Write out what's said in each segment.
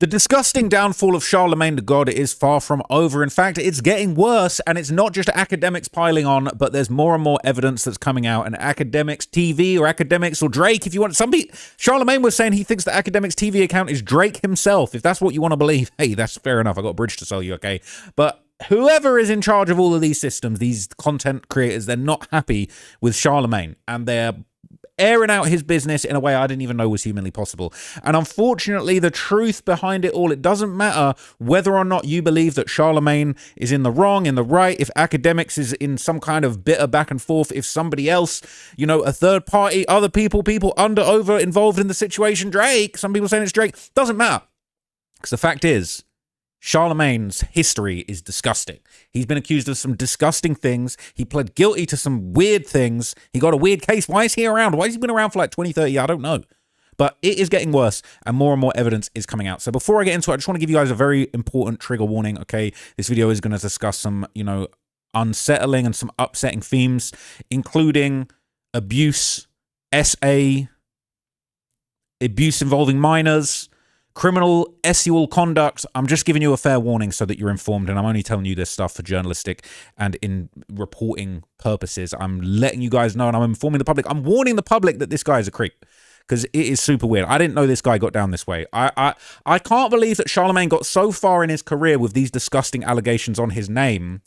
The disgusting downfall of Charlemagne the God is far from over. In fact, it's getting worse, and it's not just academics piling on, but there's more and more evidence that's coming out. And Academics TV or Academics or Drake, if you want, Charlemagne was saying he thinks the Academics TV account is Drake himself. If that's what you want to believe, hey, that's fair enough. I got a bridge to sell you, okay? But whoever is in charge of all of these systems, these content creators, they're not happy with Charlemagne, and they're airing out his business in a way I didn't even know was humanly possible. And unfortunately, the truth behind it all, it doesn't matter whether or not you believe that Charlemagne is in the wrong, in the right, if Academics is in some kind of bitter back and forth, if somebody else, you know, a third party, other people over involved in the situation, Drake, some people saying it's Drake, doesn't matter. Because the fact is, Charlemagne's history is disgusting. He's been accused of some disgusting things. He pled guilty to some weird things. He got a weird case. Why is he around? Why has he been around for like 20, 30 years? I don't know. But it is getting worse, and more evidence is coming out. So before I get into it, I just want to give you guys a very important trigger warning, okay? This video is going to discuss some, you know, unsettling and some upsetting themes, including abuse, SA, abuse involving minors, criminal sexual conduct. I'm just giving you a fair warning so that you're informed, and I'm only telling you this stuff for journalistic and in reporting purposes. I'm letting you guys know, and I'm informing the public. I'm warning the public that this guy is a creep, because it is super weird. I didn't know this guy got down this way. I can't believe that Charlemagne got so far in his career with these disgusting allegations on his name,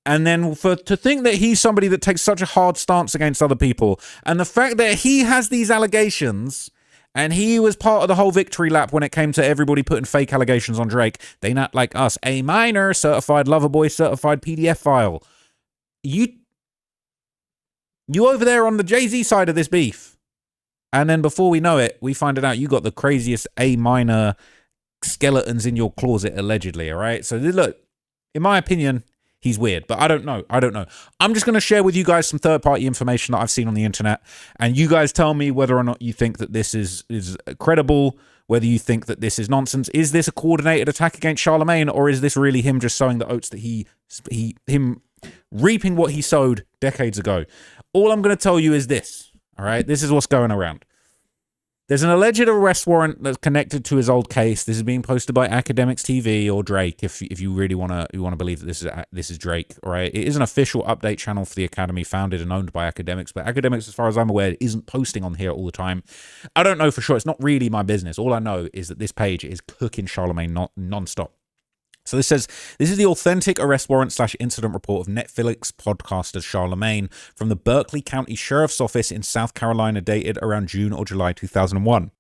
and then to think that he's somebody that takes such a hard stance against other people, and the fact that he has these allegations. And he was part of the whole victory lap when it came to everybody putting fake allegations on Drake. They not like us. A minor, certified lover boy, certified PDF file. You over there on the Jay-Z side of this beef. And then before we know it, we find it out you got the craziest A minor skeletons in your closet, allegedly, all right? So look, in my opinion, he's weird, but I don't know. I'm just going to share with you guys some third-party information that I've seen on the internet, and you guys tell me whether or not you think that this is credible, whether you think that this is nonsense. Is this a coordinated attack against Charlemagne, or is this really him just sowing the oats that him reaping what he sowed decades ago? All I'm going to tell you is this, all right? This is what's going around. There's an alleged arrest warrant that's connected to his old case. This is being posted by Academics TV or Drake, if you really want to believe that this is Drake, all right? It is an official update channel for the Academy, founded and owned by Academics, but Academics, as far as I'm aware, isn't posting on here all the time. I don't know for sure. It's not really my business. All I know is that this page is cooking Charlemagne non-stop. So this says, this is the authentic arrest warrant / incident report of Netflix podcaster Charlemagne from the Berkeley County Sheriff's Office in South Carolina, dated around June or July 2001.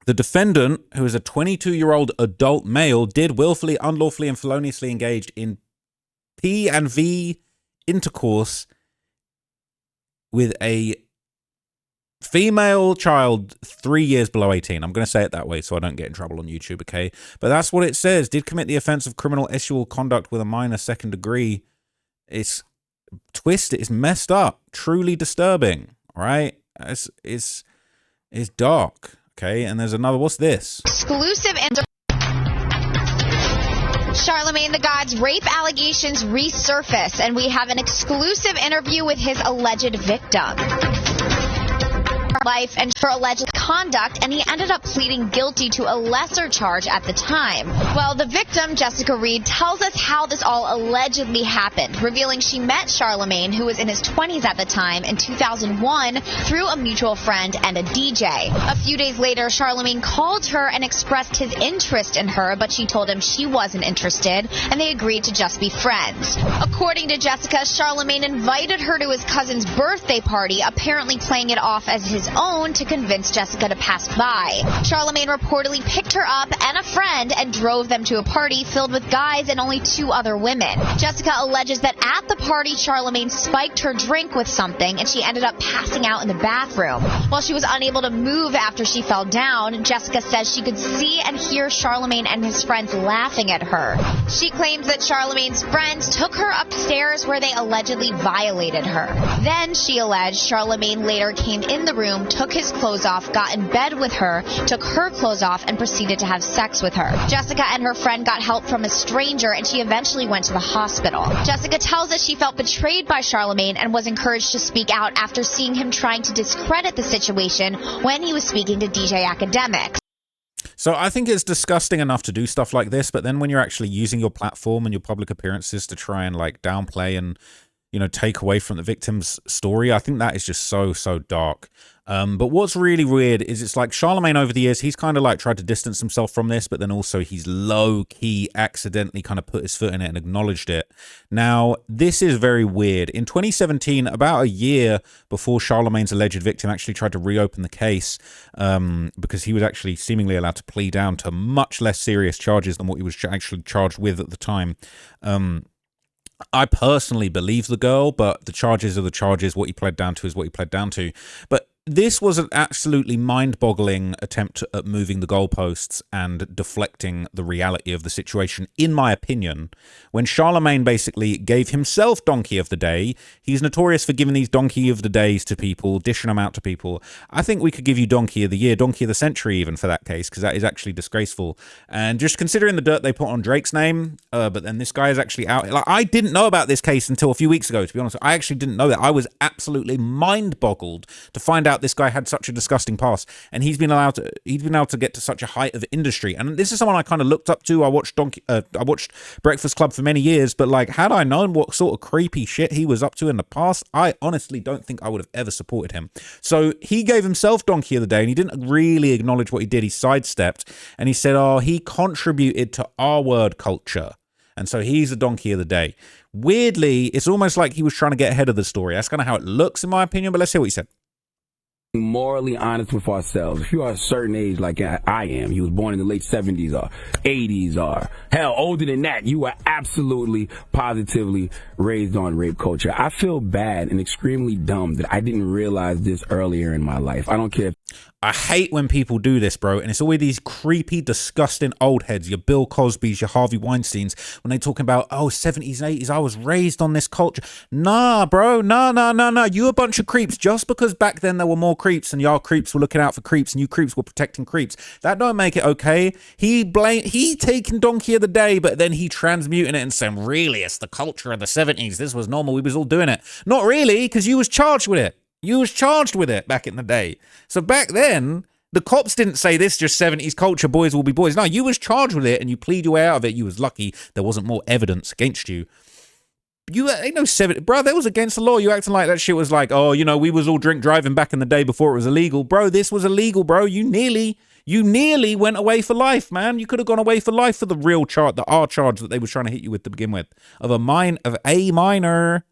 The defendant, who is a 22-year-old adult male, did willfully, unlawfully, and feloniously engaged in P and V intercourse with a female child 3 years below 18. I'm going to say it that way so I don't get in trouble on YouTube, okay? But that's what it says. Did commit the offense of criminal sexual conduct with a minor second degree. It's twisted. It's messed up. Truly disturbing, all right? It's dark, okay? And there's another. What's this? Exclusive and Charlemagne the God's rape allegations resurface, and we have an exclusive interview with his alleged victim. Life and for alleged conduct, and he ended up pleading guilty to a lesser charge at the time. Well, the victim, Jessica Reed, tells us how this all allegedly happened, revealing she met Charlemagne, who was in his 20s at the time, in 2001 through a mutual friend and a DJ. A few days later, Charlemagne called her and expressed his interest in her, but she told him she wasn't interested, and they agreed to just be friends. According to Jessica, Charlemagne invited her to his cousin's birthday party, apparently playing it off as his own to convince Jessica to pass by. Charlemagne reportedly picked her up and a friend and drove them to a party filled with guys and only 2 other women. Jessica alleges that at the party, Charlemagne spiked her drink with something and she ended up passing out in the bathroom. While she was unable to move after she fell down, Jessica says she could see and hear Charlemagne and his friends laughing at her. She claims that Charlemagne's friends took her upstairs where they allegedly violated her. Then, she alleged, Charlemagne later came in the room, took his clothes off, got in bed with her, took her clothes off, and proceeded to have sex with her. Jessica and her friend got help from a stranger, and she eventually went to the hospital. Jessica tells us she felt betrayed by Charlemagne and was encouraged to speak out after seeing him trying to discredit the situation when he was speaking to DJ Academics. So I think it's disgusting enough to do stuff like this, but then when you're actually using your platform and your public appearances to try and like downplay and, you know, take away from the victim's story, I think that is just so dark. But what's really weird is it's like Charlemagne over the years, he's kind of like tried to distance himself from this, but then also he's low-key accidentally kind of put his foot in it and acknowledged it. Now, this is very weird. In 2017, about a year before Charlemagne's alleged victim actually tried to reopen the case, because he was actually seemingly allowed to plea down to much less serious charges than what he was actually charged with at the time. I personally believe the girl, but the charges are the charges. What he pled down to is what he pled down to. But this was an absolutely mind-boggling attempt at moving the goalposts and deflecting the reality of the situation, in my opinion. When Charlemagne basically gave himself Donkey of the Day, he's notorious for giving these Donkey of the Days to people, dishing them out to people. I think we could give you Donkey of the Year, Donkey of the Century even for that case, because that is actually disgraceful. And just considering the dirt they put on Drake's name, but then this guy is actually out. Like, I didn't know about this case until a few weeks ago, to be honest. I actually didn't know that. I was absolutely mind-boggled to find out this guy had such a disgusting past, and he's been able to get to such a height of industry. And this is someone I kind of looked up to. I watched Breakfast Club for many years, but like, had I known what sort of creepy shit he was up to in the past, I honestly don't think I would have ever supported him. So he gave himself Donkey of the Day, and he didn't really acknowledge what he did. He sidestepped, and he said, oh, he contributed to our word culture, and so he's a Donkey of the Day. Weirdly, it's almost like he was trying to get ahead of the story. That's kind of how it looks, in my opinion, but let's hear what he said. Morally honest with ourselves. If you are a certain age like I am, you was born in the late 70s or 80s or hell older than that, you were absolutely positively raised on rape culture. I feel bad and extremely dumb that I didn't realize this earlier in my life. I don't care. I hate when people do this, bro, and it's always these creepy, disgusting old heads, your Bill Cosbys, your Harvey Weinsteins, when they talking about, oh, 70s and 80s, I was raised on this culture. Nah, bro, nah, you a bunch of creeps. Just because back then there were more creeps and y'all creeps were looking out for creeps and you creeps were protecting creeps, that don't make it okay. He taking Donkey of the Day, but then he transmuting it and saying, really, it's the culture of the 70s. This was normal. We was all doing it. Not really, because you was charged with it. You was charged with it back in the day. So back then, the cops didn't say this just 70s culture, boys will be boys. No, you was charged with it and you plead your way out of it. You was lucky there wasn't more evidence against you. You ain't no 70, bro, that was against the law. You acting like that shit was like, oh, you know, we was all drink driving back in the day before it was illegal. Bro, this was illegal, bro. You nearly went away for life, man. You could have gone away for life for the real charge, the R charge that they were trying to hit you with to begin with, of a minor.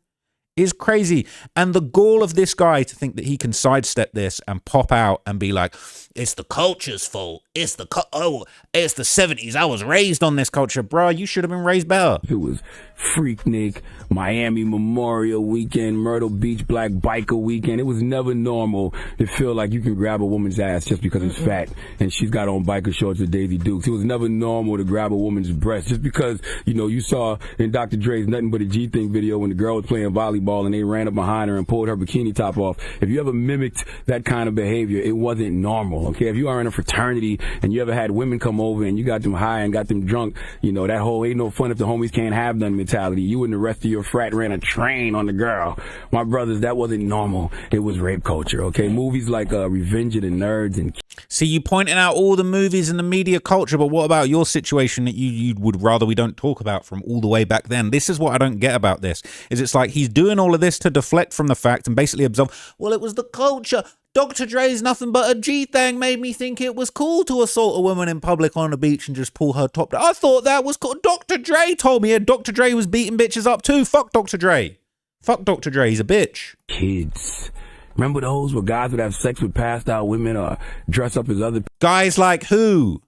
Is crazy. And the gall of this guy to think that he can sidestep this and pop out and be like, it's the culture's fault. It's the 70s. I was raised on this culture. Bro, you should have been raised better. It was Freaknik, Miami Memorial Weekend, Myrtle Beach Black Biker Weekend. It was never normal to feel like you can grab a woman's ass just because it's fat and she's got on biker shorts with Daisy Dukes. It was never normal to grab a woman's breast just because, you know, you saw in Dr. Dre's Nothing But a G-Thing video when the girl was playing volleyball and they ran up behind her and pulled her bikini top off. If you ever mimicked that kind of behavior, it wasn't normal, okay? If you are in a fraternity and you ever had women come over and you got them high and got them drunk, you know, that whole ain't no fun if the homies can't have none mentality. You and the rest of your frat ran a train on the girl. My brothers, that wasn't normal. It was rape culture, okay? Movies like Revenge of the Nerds and... See, you pointing out all the movies and the media culture, but what about your situation that you would rather we don't talk about from all the way back then? This is what I don't get about this, is it's like he's doing all of this to deflect from the fact and basically absolve, well, it was the culture. Dr. Dre's Nothing But a G-Thing made me think it was cool to assault a woman in public on the beach and just pull her top down. I thought that was cool. Dr. Dre told me Dr. Dre was beating bitches up too. Fuck Dr. Dre. Fuck Dr. Dre. He's a bitch. Kids. Remember those where guys would have sex with passed out women or dress up as other guys like who?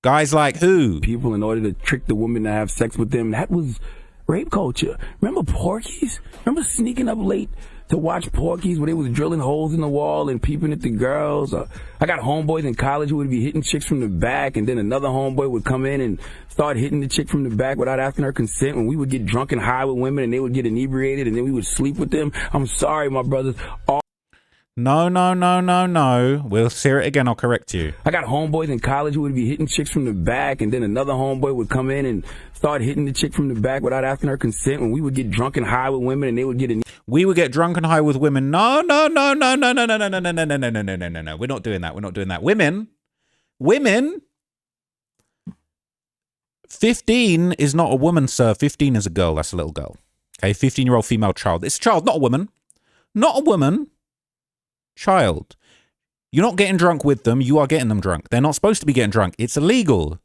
Guys like who? People in order to trick the woman to have sex with them. That was rape culture. Remember Porky's? Remember sneaking up late to watch Porky's where they was drilling holes in the wall and peeping at the girls? I got homeboys in college who would be hitting chicks from the back, and then another homeboy would come in and start hitting the chick from the back without asking her consent, when we would get drunk and high with women and they would get inebriated and then we would sleep with them. I'm sorry, my brothers. No. We'll hear it again. I'll correct you. I got homeboys in college who would be hitting chicks from the back, and then another homeboy would come in and start hitting the chick from the back without asking her consent, when we would get drunk and high with women and they would get We would get drunk and high with women. No. We're not doing that. Women 15 is not a woman, sir. 15 is a girl. That's a little girl. Okay, 15-year-old female child. It's a child, not a woman. Not a woman. Child. You're not getting drunk with them. You are getting them drunk. They're not supposed to be getting drunk. It's illegal.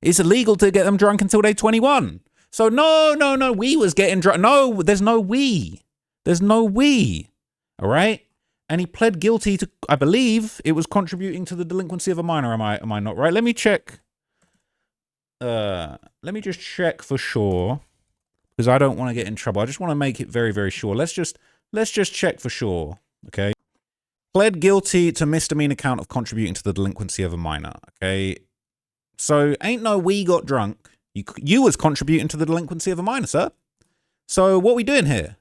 It's illegal to get them drunk until they're 21. So no. We was getting drunk. No, there's no we. There's no we. All right? And he pled guilty to, I believe, it was contributing to the delinquency of a minor. Am I not right? Let me check. Let me just check for sure, because I don't want to get in trouble. I just want to make it very, very sure. Let's just check for sure. Okay. Pled guilty to misdemeanor count of contributing to the delinquency of a minor. Okay. So ain't no we got drunk. You was contributing to the delinquency of a minor, sir. So what we doing here?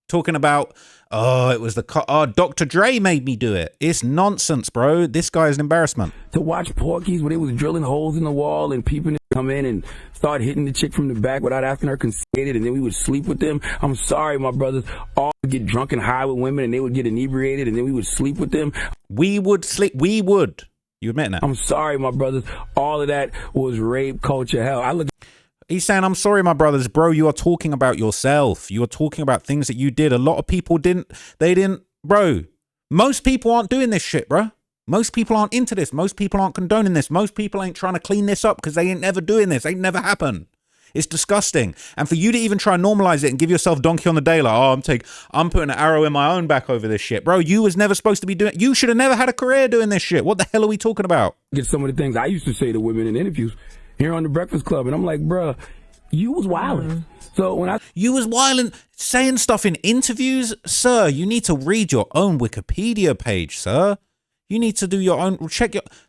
Talking about, it was Dr. Dre made me do it. It's nonsense, bro. This guy is an embarrassment. To watch Porky's where they was drilling holes in the wall and people come in and start hitting the chick from the back without asking her consent, and then we would sleep with them. I'm sorry, my brothers. All would get drunk and high with women, and they would get inebriated, and then we would sleep with them. We would sleep. We would. You admit that? I'm sorry, my brothers. All of that was rape culture. Hell, He's saying, I'm sorry, my brothers. Bro, you are talking about yourself. You are talking about things that you did. A lot of people didn't. Bro, most people aren't doing this shit, bro. Most people aren't into this. Most people aren't condoning this. Most people ain't trying to clean this up because they ain't never doing this. Ain't never happened. It's disgusting. And for you to even try and normalize it and give yourself donkey on the day, like, I'm putting an arrow in my own back over this shit. Bro, you was never supposed to be doing, you should have never had a career doing this shit. What the hell are we talking about? Get some of the things I used to say to women in interviews here on the Breakfast Club, and I'm like, bruh, you was wilding. So when you was wilding, saying stuff in interviews, sir, you need to read your own Wikipedia page, sir. You need to do your own,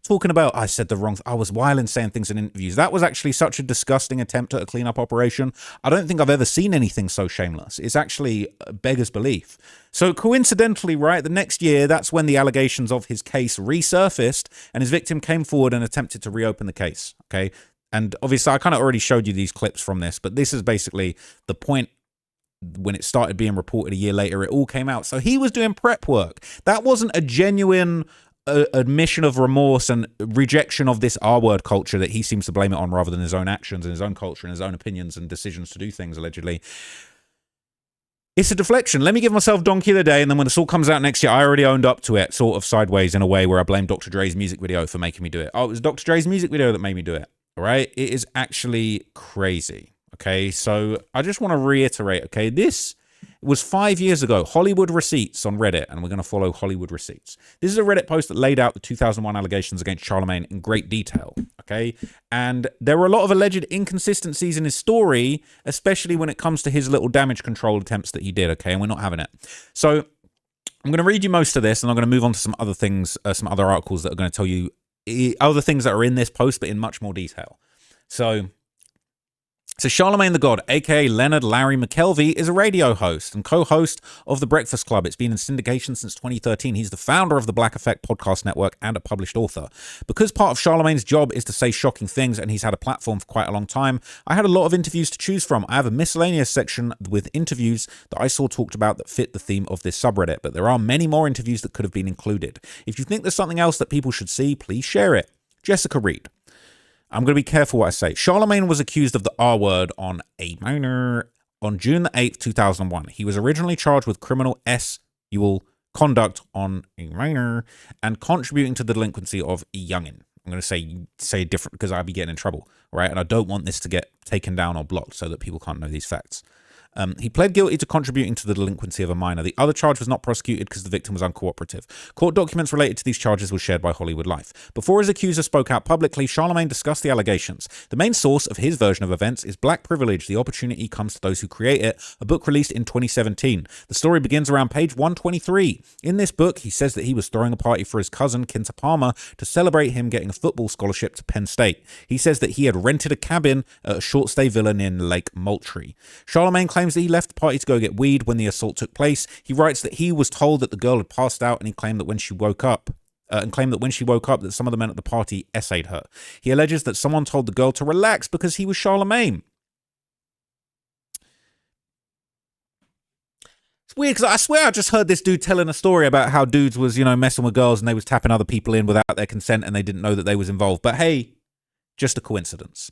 talking about, I said the wrong, I was wilding saying things in interviews. That was actually such a disgusting attempt at a cleanup operation. I don't think I've ever seen anything so shameless. It's actually beggars belief. So coincidentally, right, the next year, that's when the allegations of his case resurfaced and his victim came forward and attempted to reopen the case, okay? And obviously, I kind of already showed you these clips from this, but this is basically the point. When it started being reported a year later, it all came out. So he was doing prep work. That wasn't a genuine admission of remorse and rejection of this R-word culture that he seems to blame it on, rather than his own actions and his own culture and his own opinions and decisions to do things, allegedly. It's a deflection. Let me give myself donkey of the day, and then when this all comes out next year, I already owned up to it, sort of sideways in a way where I blame Dr. Dre's music video for making me do it. Oh, it was Dr. Dre's music video that made me do it. All right? It is actually crazy. Okay, so I just want to reiterate, okay, this was 5 years ago, Hollywood Receipts on Reddit, and we're going to follow Hollywood Receipts. This is a Reddit post that laid out the 2001 allegations against Charlemagne in great detail, okay? And there were a lot of alleged inconsistencies in his story, especially when it comes to his little damage control attempts that he did, okay? And we're not having it. So I'm going to read you most of this, and I'm going to move on to some other things, some other articles that are going to tell you other things that are in this post, but in much more detail. So Charlemagne the God, aka Leonard Larry McKelvey, is a radio host and co-host of The Breakfast Club. It's been in syndication since 2013. He's the founder of the Black Effect podcast network and a published author. Because part of Charlemagne's job is to say shocking things, and he's had a platform for quite a long time, I had a lot of interviews to choose from. I have a miscellaneous section with interviews that I saw talked about that fit the theme of this subreddit, but there are many more interviews that could have been included. If you think there's something else that people should see, please share it. Jessica Reed. I'm going to be careful what I say. Charlemagne was accused of the R-word on a minor on June the 8th, 2001. He was originally charged with criminal sexual conduct on a minor and contributing to the delinquency of a youngin. I'm going to say different because I'll be getting in trouble, right? And I don't want this to get taken down or blocked so that people can't know these facts. He pled guilty to contributing to the delinquency of a minor. The other charge was not prosecuted because the victim was uncooperative. Court documents related to these charges were shared by Hollywood Life. Before his accuser spoke out publicly, Charlemagne discussed the allegations. The main source of his version of events is Black Privilege, The Opportunity Comes to Those Who Create It, a book released in 2017. The story begins around page 123. In this book, he says that he was throwing a party for his cousin, Kinta Palmer, to celebrate him getting a football scholarship to Penn State. He says that he had rented a cabin at a short-stay villa near Lake Moultrie. Charlemagne claims that he left the party to go get weed when the assault took place. He writes that he was told that the girl had passed out, and he claimed that when she woke up, that some of the men at the party essayed her. He alleges that someone told the girl to relax because he was Charlemagne. It's weird because I swear I just heard this dude telling a story about how dudes was, messing with girls and they was tapping other people in without their consent and they didn't know that they was involved. But hey, just a coincidence.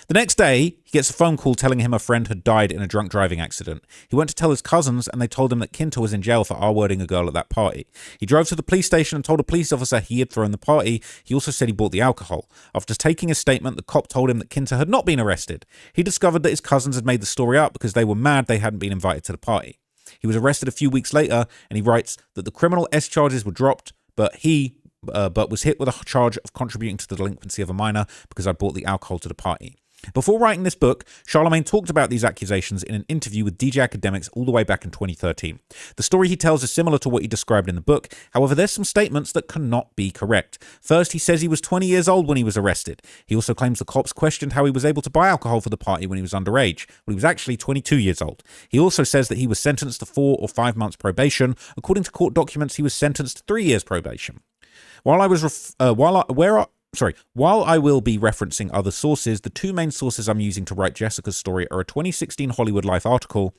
The next day, he gets a phone call telling him a friend had died in a drunk driving accident. He went to tell his cousins, and they told him that Kinta was in jail for R-wording a girl at that party. He drove to the police station and told a police officer he had thrown the party. He also said he bought the alcohol. After taking his statement, the cop told him that Kinta had not been arrested. He discovered that his cousins had made the story up because they were mad they hadn't been invited to the party. He was arrested a few weeks later, and he writes that the criminal S charges were dropped, but was hit with a charge of contributing to the delinquency of a minor because I bought the alcohol to the party. Before writing this book, Charlemagne talked about these accusations in an interview with DJ Academics all the way back in 2013. The story he tells is similar to what he described in the book. However, there's some statements that cannot be correct. First, he says he was 20 years old when he was arrested. He also claims the cops questioned how he was able to buy alcohol for the party when he was underage, when he was actually 22 years old. He also says that he was sentenced to 4 or 5 months probation. According to court documents, he was sentenced to 3 years probation. While I will be referencing other sources, the two main sources I'm using to write Jessica's story are a 2016 Hollywood Life article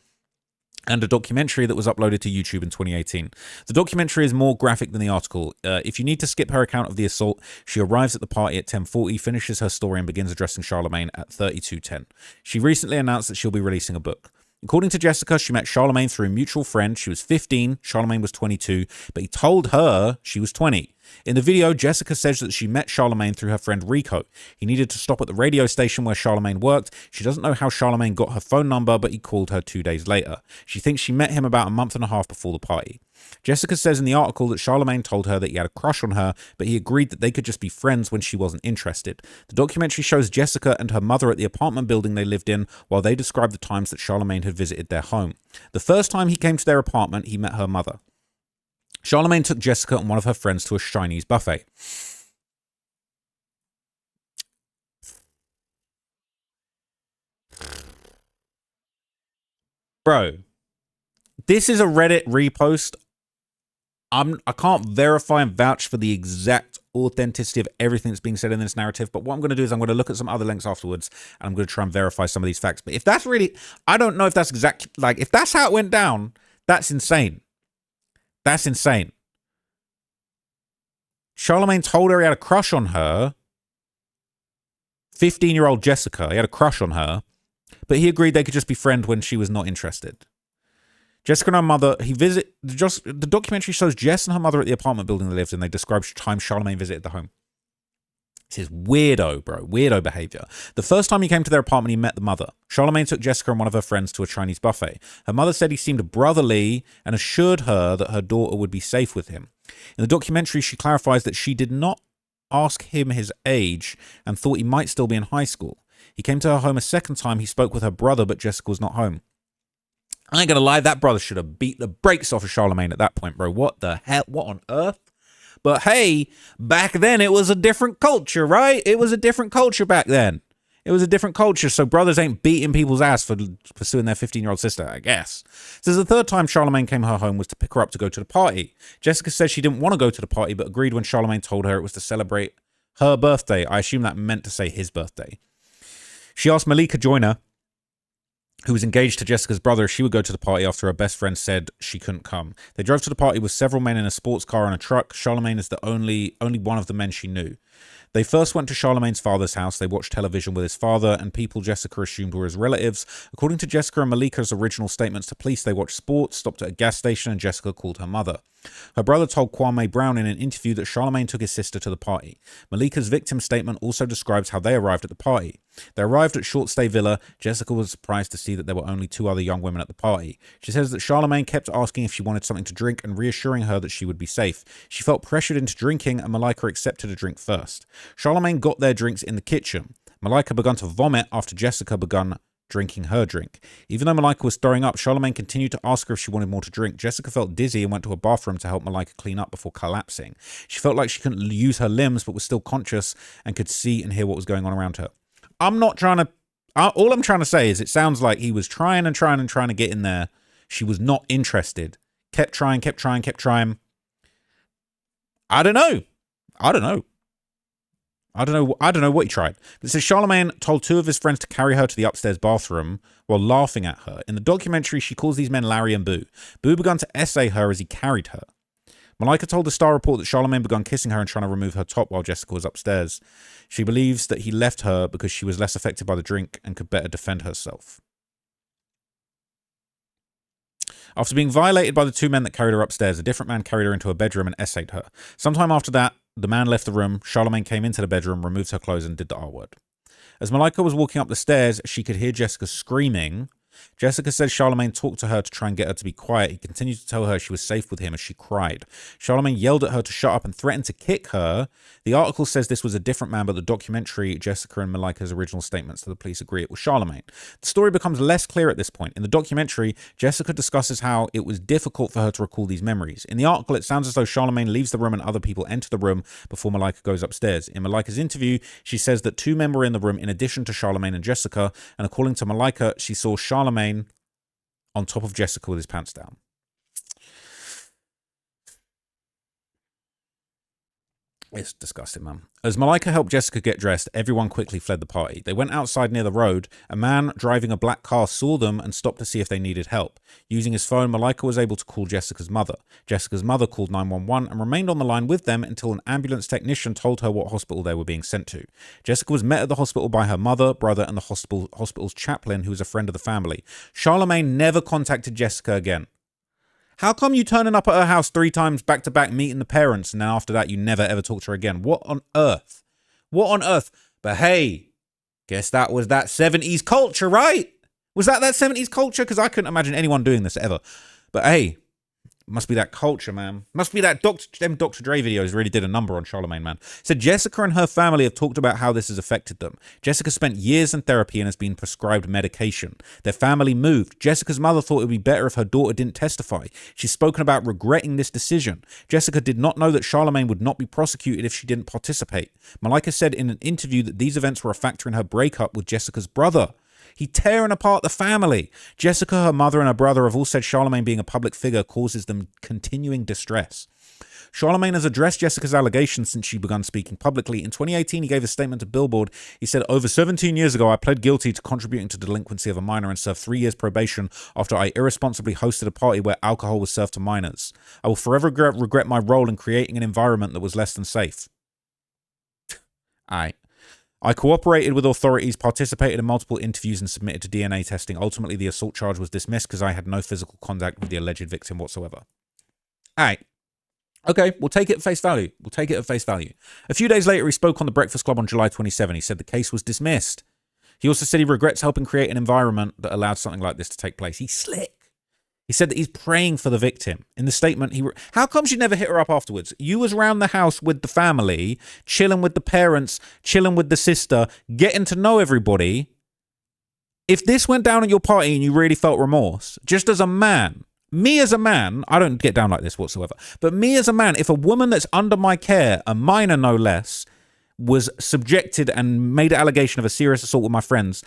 and a documentary that was uploaded to YouTube in 2018. The documentary is more graphic than the article. If you need to skip her account of the assault, she arrives at the party at 10:40, finishes her story, and begins addressing Charlemagne at 32:10. She recently announced that she'll be releasing a book. According to Jessica, she met Charlemagne through a mutual friend. She was 15, Charlemagne was 22, but he told her she was 20. In the video, Jessica says that she met Charlemagne through her friend Rico. He needed to stop at the radio station where Charlemagne worked. She doesn't know how Charlemagne got her phone number, but he called her 2 days later. She thinks she met him about a month and a half before the party. Jessica says in the article that Charlemagne told her that he had a crush on her, but he agreed that they could just be friends when she wasn't interested. The documentary shows Jessica and her mother at the apartment building they lived in while they describe the times that Charlemagne had visited their home. The first time he came to their apartment, he met her mother. Charlemagne took Jessica and one of her friends to a Chinese buffet. Bro, this is a Reddit repost. I can't verify and vouch for the exact authenticity of everything that's being said in this narrative, but what I'm going to do is I'm going to look at some other links afterwards, and I'm going to try and verify some of these facts. But if that's really, I don't know if that's exactly, like, if that's how it went down, that's insane. That's insane. Charlemagne told her he had a crush on her. 15-year-old Jessica, he had a crush on her, but he agreed they could just be friends when she was not interested. Jessica and her mother, the documentary shows Jess and her mother at the apartment building they lived in. They describe time Charlemagne visited the home. This is weirdo, bro. Weirdo behavior. The first time he came to their apartment, he met the mother. Charlemagne took Jessica and one of her friends to a Chinese buffet. Her mother said he seemed brotherly and assured her that her daughter would be safe with him. In the documentary, she clarifies that she did not ask him his age and thought he might still be in high school. He came to her home a second time. He spoke with her brother, but Jessica was not home. I ain't gonna lie, that brother should have beat the brakes off of Charlemagne at that point, bro. What the hell? What on earth? But hey, back then it was a different culture, right? It was a different culture back then. It was a different culture, so brothers ain't beating people's ass for pursuing their 15-year-old sister, I guess. So the third time Charlemagne came her home was to pick her up to go to the party. Jessica says she didn't want to go to the party, but agreed when Charlemagne told her it was to celebrate her birthday. I assume that meant to say his birthday. She asked Malika Joyner, who was engaged to Jessica's brother, if she would go to the party after her best friend said she couldn't come. They drove to the party with several men in a sports car and a truck. Charlemagne is the only one of the men she knew. They first went to Charlemagne's father's house. They watched television with his father and people Jessica assumed were his relatives. According to Jessica and Malika's original statements to police, they watched sports, stopped at a gas station, and Jessica called her mother. Her brother told Kwame Brown in an interview that Charlemagne took his sister to the party. Malika's victim statement also describes how they arrived at the party. They arrived at Short Stay Villa. Jessica was surprised to see that there were only 2 other young women at the party. She says that Charlemagne kept asking if she wanted something to drink and reassuring her that she would be safe. She felt pressured into drinking, and Malika accepted a drink first. Charlemagne got their drinks in the kitchen. Malika began to vomit after Jessica began drinking her drink. Even though Malika was throwing up, Charlemagne continued to ask her if she wanted more to drink. Jessica felt dizzy and went to a bathroom to help Malika clean up before collapsing. She felt like she couldn't use her limbs but was still conscious and could see and hear what was going on around her. All I'm trying to say is it sounds like he was trying to get in there. She was not interested. Kept trying. I don't know what he tried. It says Charlemagne told 2 of his friends to carry her to the upstairs bathroom while laughing at her. In the documentary, she calls these men Larry and Boo. Boo began to essay her as he carried her. Malika told the Star Report that Charlemagne began kissing her and trying to remove her top while Jessica was upstairs. She believes that he left her because she was less affected by the drink and could better defend herself. After being violated by the two men that carried her upstairs, a different man carried her into a bedroom and essayed her. Sometime after that, the man left the room. Charlemagne came into the bedroom, removed her clothes, and did the R word. As Malika was walking up the stairs, she could hear Jessica screaming. Jessica said Charlemagne talked to her to try and get her to be quiet. He continued to tell her she was safe with him as she cried. Charlemagne yelled at her to shut up and threatened to kick her. The article says this was a different man, but the documentary, Jessica and Malika's original statements to the police agree it was Charlemagne. The story becomes less clear at this point. In the documentary, Jessica discusses how it was difficult for her to recall these memories. In the article, it sounds as though Charlemagne leaves the room and other people enter the room before Malika goes upstairs. In Malika's interview, she says that two men were in the room in addition to Charlemagne and Jessica, and according to Malika, she saw Charlemagne on top of Jessica with his pants down. It's disgusting, man. As Malika helped Jessica get dressed, everyone quickly fled the party. They went outside near the road. A man driving a black car saw them and stopped to see if they needed help. Using his phone, Malika was able to call Jessica's mother. Jessica's mother called 911 and remained on the line with them until an ambulance technician told her what hospital they were being sent to. Jessica was met at the hospital by her mother, brother, and the hospital's chaplain, who was a friend of the family. Charlemagne never contacted Jessica again. How come you turning up at her house 3 times back to back, meeting the parents, and then after that you never ever talk to her again? What on earth? What on earth? But hey, guess that was that 70s culture, right? Was that 70s culture? Because I couldn't imagine anyone doing this ever. But hey, must be that culture, man. Must be that them Dr. Dre videos really did a number on Charlemagne, man. So Jessica and her family have talked about how this has affected them. Jessica spent years in therapy and has been prescribed medication. Their family moved. Jessica's mother thought it would be better if her daughter didn't testify. She's spoken about regretting this decision. Jessica did not know that Charlemagne would not be prosecuted if she didn't participate. Malika said in an interview that these events were a factor in her breakup with Jessica's brother. He tearing apart the family. Jessica, her mother, and her brother have all said Charlemagne being a public figure causes them continuing distress. Charlemagne has addressed Jessica's allegations since she began speaking publicly. In 2018, he gave a statement to Billboard. He said, "Over 17 years ago, I pled guilty to contributing to the delinquency of a minor and served 3 years probation after I irresponsibly hosted a party where alcohol was served to minors. I will forever regret my role in creating an environment that was less than safe." I cooperated with authorities, participated in multiple interviews, and submitted to DNA testing. Ultimately, the assault charge was dismissed because I had no physical contact with the alleged victim whatsoever. All right. Okay, we'll take it at face value. We'll take it at face value. A few days later, he spoke on The Breakfast Club on July 27. He said the case was dismissed. He also said he regrets helping create an environment that allowed something like this to take place. He's slick. He said that he's praying for the victim. In the statement, how come you never hit her up afterwards? You was around the house with the family, chilling with the parents, chilling with the sister, getting to know everybody. If this went down at your party and you really felt remorse, just as a man, me as a man, I don't get down like this whatsoever, but me as a man, if a woman that's under my care, a minor no less, was subjected and made an allegation of a serious assault with my friends,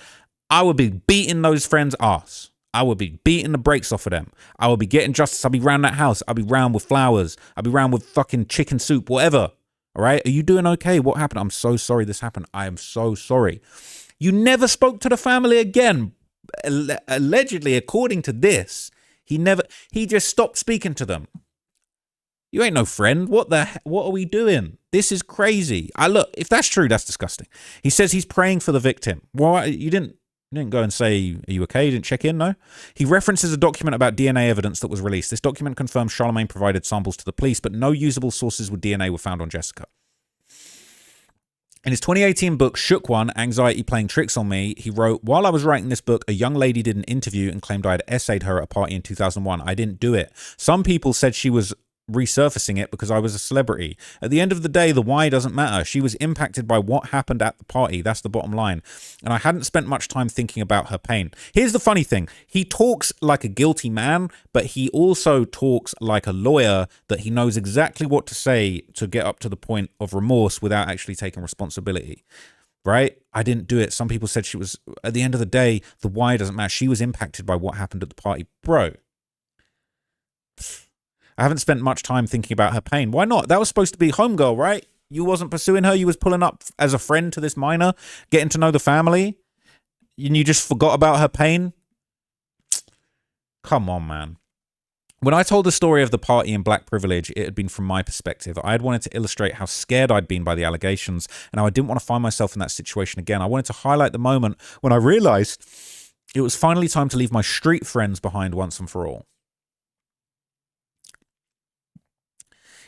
I would be beating those friends' ass. I would be beating the brakes off of them. I would be getting justice. I'll be round that house. I'll be round with flowers. I'll be round with fucking chicken soup, whatever. All right? Are you doing okay? What happened? I'm so sorry this happened. I am so sorry. You never spoke to the family again. Allegedly, according to this, he just stopped speaking to them. You ain't no friend. What are we doing? This is crazy. Look, if that's true, that's disgusting. He says he's praying for the victim. Why? You didn't go and say, "Are you okay?" You didn't check in, no? He references a document about DNA evidence that was released. This document confirms Charlemagne provided samples to the police, but no usable sources with DNA were found on Jessica. In his 2018 book, Shook One, Anxiety Playing Tricks on Me, he wrote, "While I was writing this book, a young lady did an interview and claimed I had essayed her at a party in 2001. I didn't do it. Some people said she was resurfacing it because I was a celebrity. At the end of the day, the why doesn't matter. She was impacted by what happened at the party. That's the bottom line. And I hadn't spent much time thinking about her pain." Here's the funny thing. He talks like a guilty man, but he also talks like a lawyer that he knows exactly what to say to get up to the point of remorse without actually taking responsibility. Right? I didn't do it. Some people said she was, at the end of the day, the why doesn't matter. She was impacted by what happened at the party. Bro. I haven't spent much time thinking about her pain. Why not? That was supposed to be homegirl, right? You wasn't pursuing her. You was pulling up as a friend to this minor, getting to know the family, and you just forgot about her pain. Come on, man. When I told the story of the party and black privilege, it had been from my perspective. I had wanted to illustrate how scared I'd been by the allegations and how I didn't want to find myself in that situation again. I wanted to highlight the moment when I realized it was finally time to leave my street friends behind once and for all.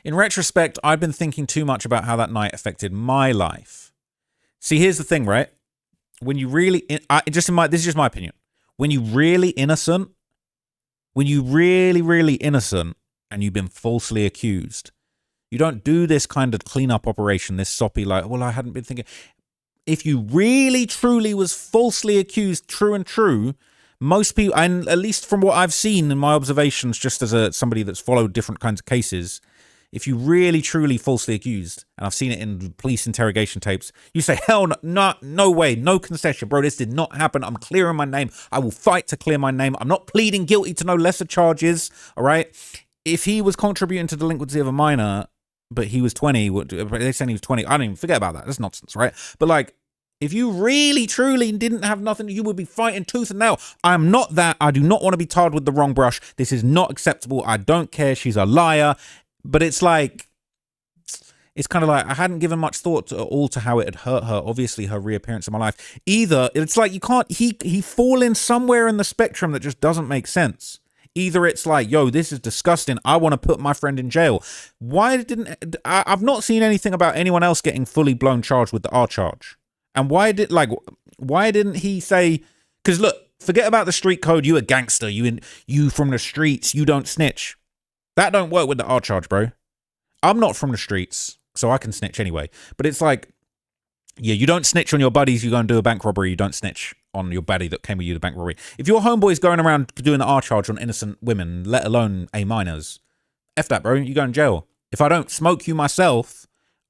In retrospect, I'd been thinking too much about how that night affected my life. See, here's the thing, right? When you really, this is just my opinion. When you really innocent, and you've been falsely accused, you don't do this kind of cleanup operation, this soppy like, well, I hadn't been thinking. If you really, truly was falsely accused, true, most people, and at least from what I've seen in my observations, just as somebody that's followed different kinds of cases, if you really, truly falsely accused, and I've seen it in police interrogation tapes, you say, hell no way, no concession, bro, this did not happen. I'm clearing my name. I will fight to clear my name. I'm not pleading guilty to no lesser charges, all right? If he was contributing to delinquency of a minor, but he was 20, they're saying he was 20, I don't even forget about that. That's nonsense, right? But like, if you really, truly didn't have nothing, you would be fighting tooth and nail. I'm not that. I do not want to be tarred with the wrong brush. This is not acceptable. I don't care. She's a liar. But it's like, it's kind of like I hadn't given much thought at all to how it had hurt her. Obviously, her reappearance in my life. Either it's like you can't. He fall in somewhere in the spectrum that just doesn't make sense. Either it's like, yo, this is disgusting. I want to put my friend in jail. I've not seen anything about anyone else getting fully blown charged with the R charge. And why didn't he say? Because look, forget about the street code. You a gangster. You from the streets. You don't snitch. That don't work with the R charge, bro. I'm not from the streets, so I can snitch anyway. But it's like, yeah, you don't snitch on your buddies. You go and do a bank robbery. You don't snitch on your baddie that came with you to bank robbery. If your homeboy's going around doing the R charge on innocent women, let alone A minors, F that, bro. You go in jail. If I don't smoke you myself,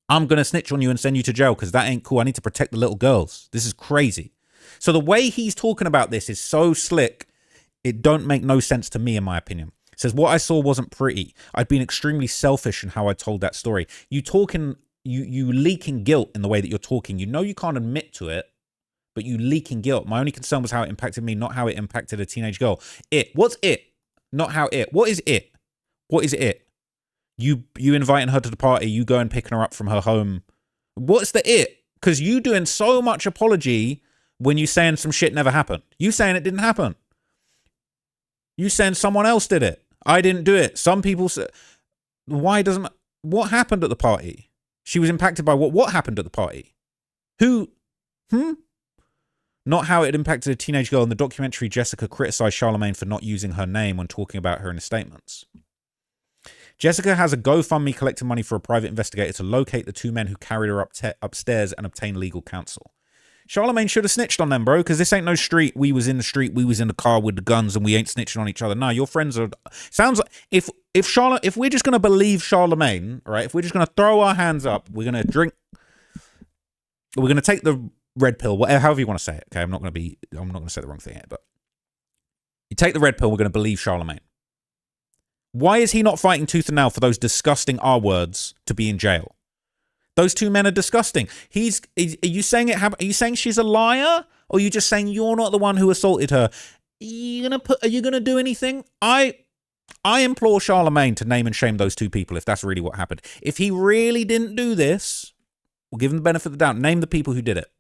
I'm going to snitch on you and send you to jail because that ain't cool. I need to protect the little girls. This is crazy. So the way he's talking about this is so slick, it don't make no sense to me, in my opinion. Says, what I saw wasn't pretty. I'd been extremely selfish in how I told that story. You leaking guilt in the way that you're talking. You know you can't admit to it, but you leaking guilt. My only concern was how it impacted me, not how it impacted a teenage girl. What's it? Not how it. What is it? What is it? You inviting her to the party, you go and picking her up from her home. What's the it? Because you doing so much apology when you saying some shit never happened. You saying it didn't happen. You saying someone else did it. I didn't do it. Some people say, what happened at the party? She was impacted by what happened at the party? Who? Not how it impacted a teenage girl. In the documentary, Jessica criticized Charlemagne for not using her name when talking about her in his statements. Jessica has a GoFundMe collecting money for a private investigator to locate the two men who carried her upstairs and obtain legal counsel. Charlemagne should have snitched on them, bro, because this ain't no street. We was in the street, we was in the car with the guns, and we ain't snitching on each other. No, your friends are. Sounds like if we're just gonna believe Charlemagne, right? If we're just gonna throw our hands up, we're gonna drink. We're gonna take the red pill, whatever, however you want to say it. Okay, I'm not gonna say the wrong thing here, but you take the red pill. We're gonna believe Charlemagne. Why is he not fighting tooth and nail for those disgusting R words to be in jail? Those two men are disgusting. Are you saying are you saying she's a liar? Or are you just saying you're not the one who assaulted her? Are you gonna do anything? I implore Charlemagne to name and shame those two people if that's really what happened. If he really didn't do this, we'll give him the benefit of the doubt. Name the people who did it.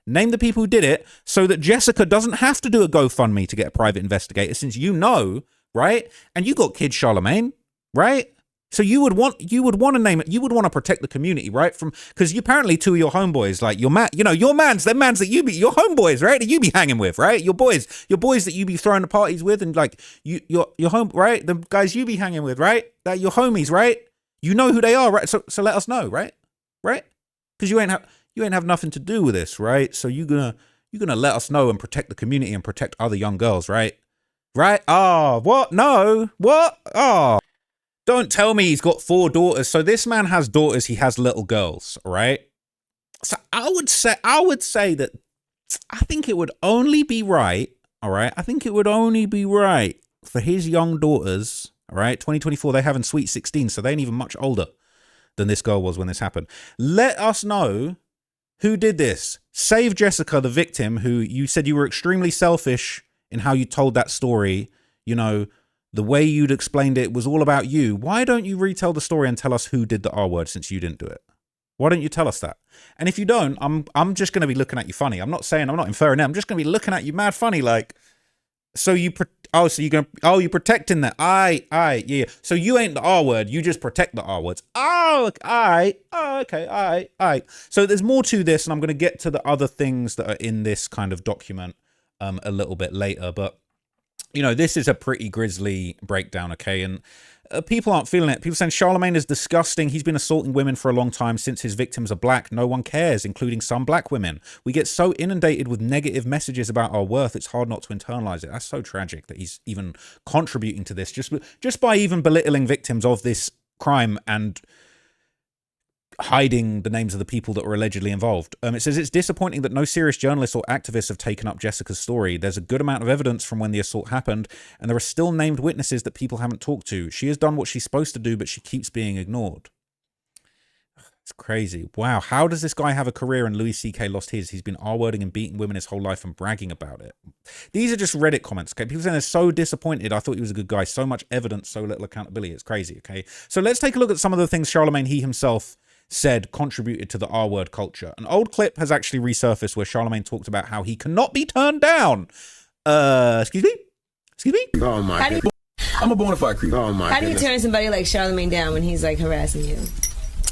Name the people who did it so that Jessica doesn't have to do a GoFundMe to get a private investigator, since you know, right? And you got kids, Charlemagne, right? So you would want to name it. You would want to protect the community, right? Because apparently two of your homeboys, like your mans that you be your homeboys, right? That you be hanging with, right? Your boys that you be throwing the parties with, and like your home, right? The guys you be hanging with, right? That your homies, right? You know who they are, right? So let us know, right? Right? Because you ain't have nothing to do with this, right? So you're gonna let us know and protect the community and protect other young girls, right? Right? Oh, what? No, what? Oh. Don't tell me he's got 4 daughters. So this man has daughters. He has little girls, right? So I would say that I think it would only be right, all right? I think it would only be right for his young daughters, all right? 2024, they're having sweet 16, so they ain't even much older than this girl was when this happened. Let us know who did this. Save Jessica, the victim, who you said you were extremely selfish in how you told that story, you know, the way you'd explained it was all about you. Why don't you retell the story and tell us who did the R word since you didn't do it? Why don't you tell us that? And if you don't, I'm just going to be looking at you funny. I'm not inferring it. I'm just going to be looking at you mad funny, like, so you're protecting that. Yeah. So you ain't the R word. You just protect the R words. Okay. So there's more to this, and I'm going to get to the other things that are in this kind of document a little bit later. But, you know, this is a pretty grisly breakdown, okay? And people aren't feeling it. People saying Charlemagne is disgusting. He's been assaulting women for a long time. Since his victims are black, no one cares, including some black women. We get so inundated with negative messages about our worth, it's hard not to internalize it. That's so tragic that he's even contributing to this just by even belittling victims of this crime and hiding the names of the people that were allegedly involved. It says it's disappointing that no serious journalists or activists have taken up Jessica's story. There's a good amount of evidence from when the assault happened, and there are still named witnesses that people haven't talked to. She has done what she's supposed to do, but she keeps being ignored. It's crazy. Wow. How does this guy have a career and Louis C.K. lost his? He's been R-wording and beating women his whole life and bragging about it. These are just Reddit comments, okay? People saying they're so disappointed. I thought he was a good guy. So much evidence, so little accountability. It's crazy, okay? So let's take a look at some of the things Charlemagne, he himself said contributed to the R-word culture. An old clip has actually resurfaced where Charlemagne talked about how he cannot be turned down. Excuse me? Oh my God. I'm a bona fide creep. Oh my God. How do you turn somebody like Charlemagne down when he's like harassing you?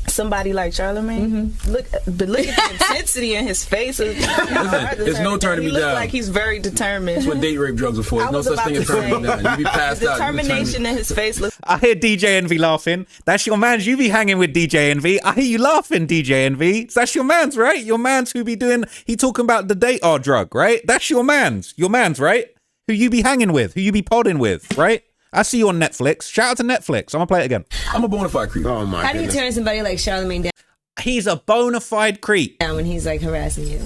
Somebody like Charlemagne, look at the intensity in his face. There's no turning me down. He looks like he's very determined. That's what date rape drugs are for. There's no such thing as turning me down. You be passed out. Determination in his face. I hear DJ Envy laughing. That's your mans. You be hanging with DJ Envy. I hear you laughing, DJ Envy. That's your mans, right? Your mans who be doing. He talking about the date R drug, right? That's your mans. Your mans, right? Who you be hanging with? Who you be podding with, right? I see you on Netflix. Shout out to Netflix. I'm gonna play it again. I'm a bona fide creep. Oh my How do you turn somebody like Charlemagne down? He's a bona fide creep. When he's like harassing you.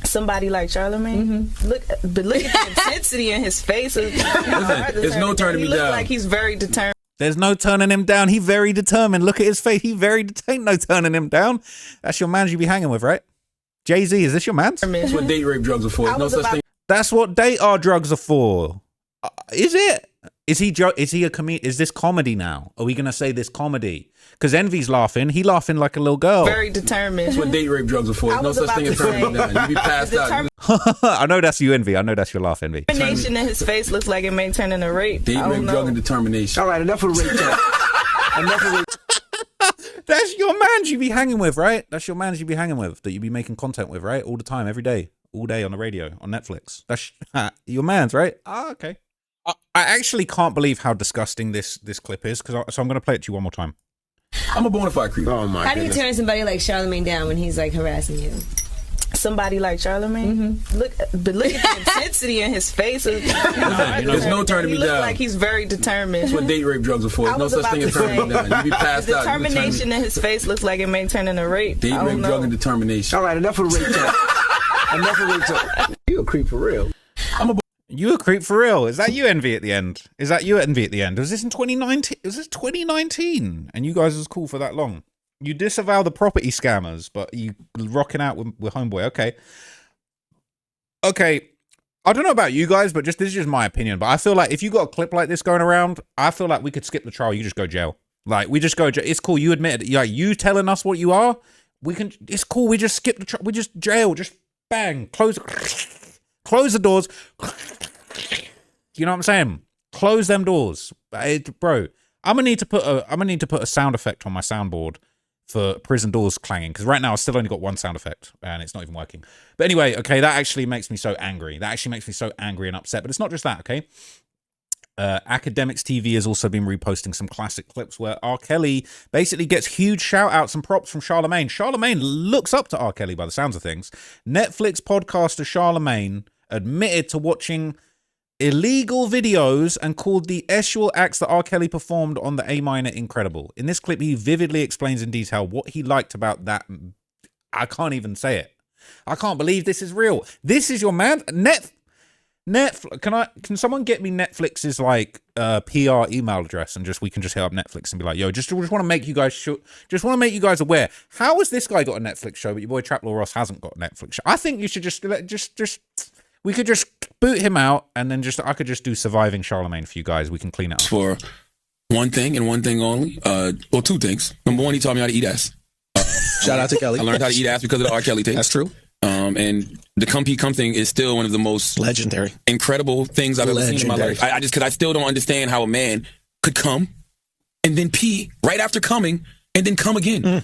Somebody like Charlemagne, look at the intensity in his face. There's no turning me down. He looks like he's very determined. There's no turning him down. He very determined. Look at his face. Ain't no turning him down. That's your mans you be hanging with, right? Jay-Z, is this your mans? That's what date rape drugs are for. No such thing. That's what date R drugs are for. Is it? Is he a comedian? Is this comedy now? Are we going to say this comedy? Because Envy's laughing. He laughing like a little girl. Very determined. That's what date rape drugs are for. No such thing as turning me down. You be passed out. I know that's you, Envy. I know that's your laugh, Envy. Determination in his face looks like it may turn into rape. Date rape, drug, and determination. All right, enough of rape talk. Enough of rape. That's your mans you be hanging with, right? That's your mans you be hanging with, that you be making content with, right? All the time, every day. All day on the radio, on Netflix. That's your mans, right? Okay. I actually can't believe how disgusting this clip is, so I'm going to play it to you one more time. I'm a bona fide creep. Oh my How do you turn somebody like Charlemagne down when he's like harassing you? Somebody like Charlemagne, look at the intensity in his face. There's no turning me down. He looks like he's very determined. That's what date rape drugs are for. No such thing as turning me down. You be passed out. Determination in his face looks like it may turn into rape. Date rape, drug, and determination. All right, enough of rape talk. Enough of rape talk. You a creep for real. You a creep for real. Is that you, Envy, at the end? Is that you, Envy, at the end? Was this in 2019? Was this 2019? And you guys was cool for that long? You disavow the property scammers, but you rocking out with Homeboy. Okay. I don't know about you guys, but this is just my opinion. But I feel like if you got a clip like this going around, I feel like we could skip the trial. You just go jail. Like, we just go jail. It's cool. You admit it. Like, you telling us what you are, it's cool. We just skip the trial. We just jail. Just bang. Close the doors. You know what I'm saying? Close them doors, bro. I'm gonna need to put a sound effect on my soundboard for prison doors clanging, because right now I still only got one sound effect and it's not even working. But anyway, okay, that actually makes me so angry. That actually makes me so angry and upset. But it's not just that, okay? Academics TV has also been reposting some classic clips where R. Kelly basically gets huge shout outs and props from Charlemagne. Charlemagne looks up to R. Kelly by the sounds of things. Netflix podcaster Charlemagne admitted to watching illegal videos and called the sexual acts that R. Kelly performed on the A minor incredible. In this clip, he vividly explains in detail what he liked about that. I can't even say it. I can't believe this is real. This is your man. Netflix. Can someone get me Netflix's like PR email address and we can just hit up Netflix and be like, yo, just want to make you guys just want to make you guys aware. How has this guy got a Netflix show, but your boy Trap Law Ross hasn't got a Netflix show? I think you should we could just boot him out, and then I could just do surviving Charlemagne for you guys. We can clean it up. For one thing and one thing only. Well, two things. Number one, he taught me how to eat ass. Shout out to Kelly. I learned how to eat ass because of the R. Kelly tape. That's true. And the come pee come thing is still one of the most legendary, incredible things I've ever seen in my life. I just, because I still don't understand how a man could come and then pee right after coming and then come again.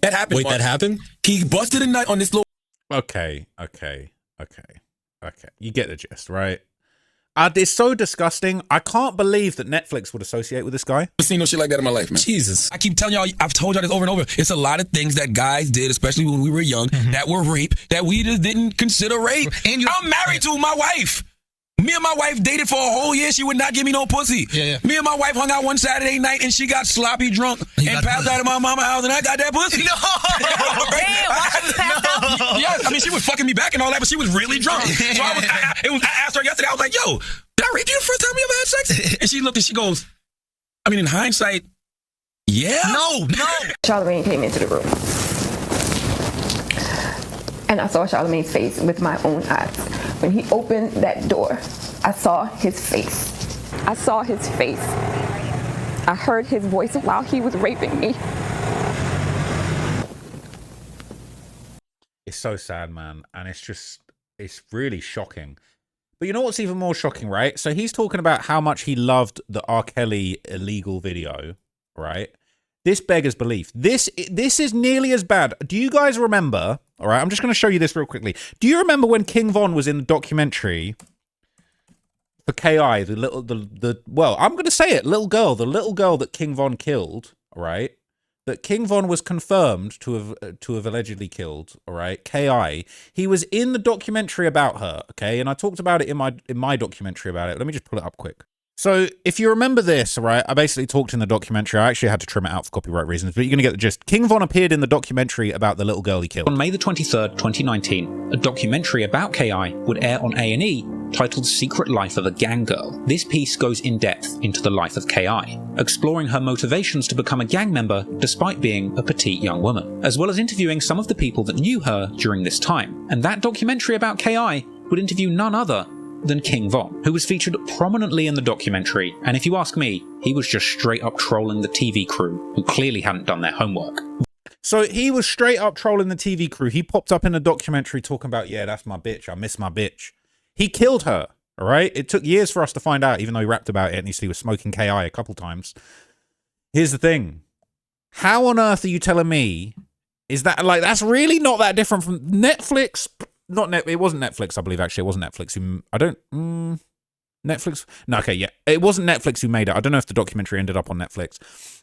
That happened. Wait, that happened? He busted a nut on this little. Okay. You get the gist, right? It's so disgusting. I can't believe that Netflix would associate with this guy. I've seen no shit like that in my life, man. Jesus. I keep telling y'all, I've told y'all this over and over. It's a lot of things that guys did, especially when we were young, that were rape, that we just didn't consider rape. And I'm married to my wife. Me and my wife dated for a whole year. She would not give me no pussy. Yeah. Me and my wife hung out one Saturday night and she got sloppy drunk and passed out at my mama's house and I got that pussy. No. Damn, why she was passed out? Yes, I mean, she was fucking me back and all that, but she was really drunk. So I asked her yesterday, I was like, yo, did I rape you the first time we ever had sex? And she looked and she goes, I mean, in hindsight, yeah. No. Charlemagne came into the room. And I saw Charlemagne's face with my own eyes. When he opened that door, I saw his face. I saw his face. I heard his voice while he was raping me. It's so sad, man. And it's really shocking. But you know what's even more shocking, right? So he's talking about how much he loved the R. Kelly illegal video, right? This beggars belief. This is nearly as bad. Do you guys remember? All right, I'm just going to show you this real quickly. Do you remember when King Von was in the documentary for KI, well, I'm going to say it, the little girl that King Von killed, all right? That King Von was confirmed to have allegedly killed, all right? KI. He was in the documentary about her, okay? And I talked about it in my documentary about it. Let me just pull it up quick. So if you remember this, right, I basically talked in the documentary. I actually had to trim it out for copyright reasons, but you're going to get the gist. King Von appeared in the documentary about the little girl he killed. On May the 23rd, 2019, a documentary about KI would air on A&E titled Secret Life of a Gang Girl. This piece goes in depth into the life of KI, exploring her motivations to become a gang member despite being a petite young woman, as well as interviewing some of the people that knew her during this time. And that documentary about KI would interview none other than King Von, who was featured prominently in the documentary, and if you ask me, he was just straight up trolling the TV crew, who clearly hadn't done their homework. So he was straight up trolling the TV crew. He popped up in the documentary talking about, yeah, that's my bitch, I miss my bitch. He killed her, all right? It took years for us to find out, even though he rapped about it, and he was smoking KI a couple times. Here's the thing. How on earth are you telling me, is that, like, that's really not that different from Netflix? It wasn't Netflix, I believe, actually. It wasn't Netflix. Netflix? No, okay, yeah. It wasn't Netflix who made it. I don't know if the documentary ended up on Netflix.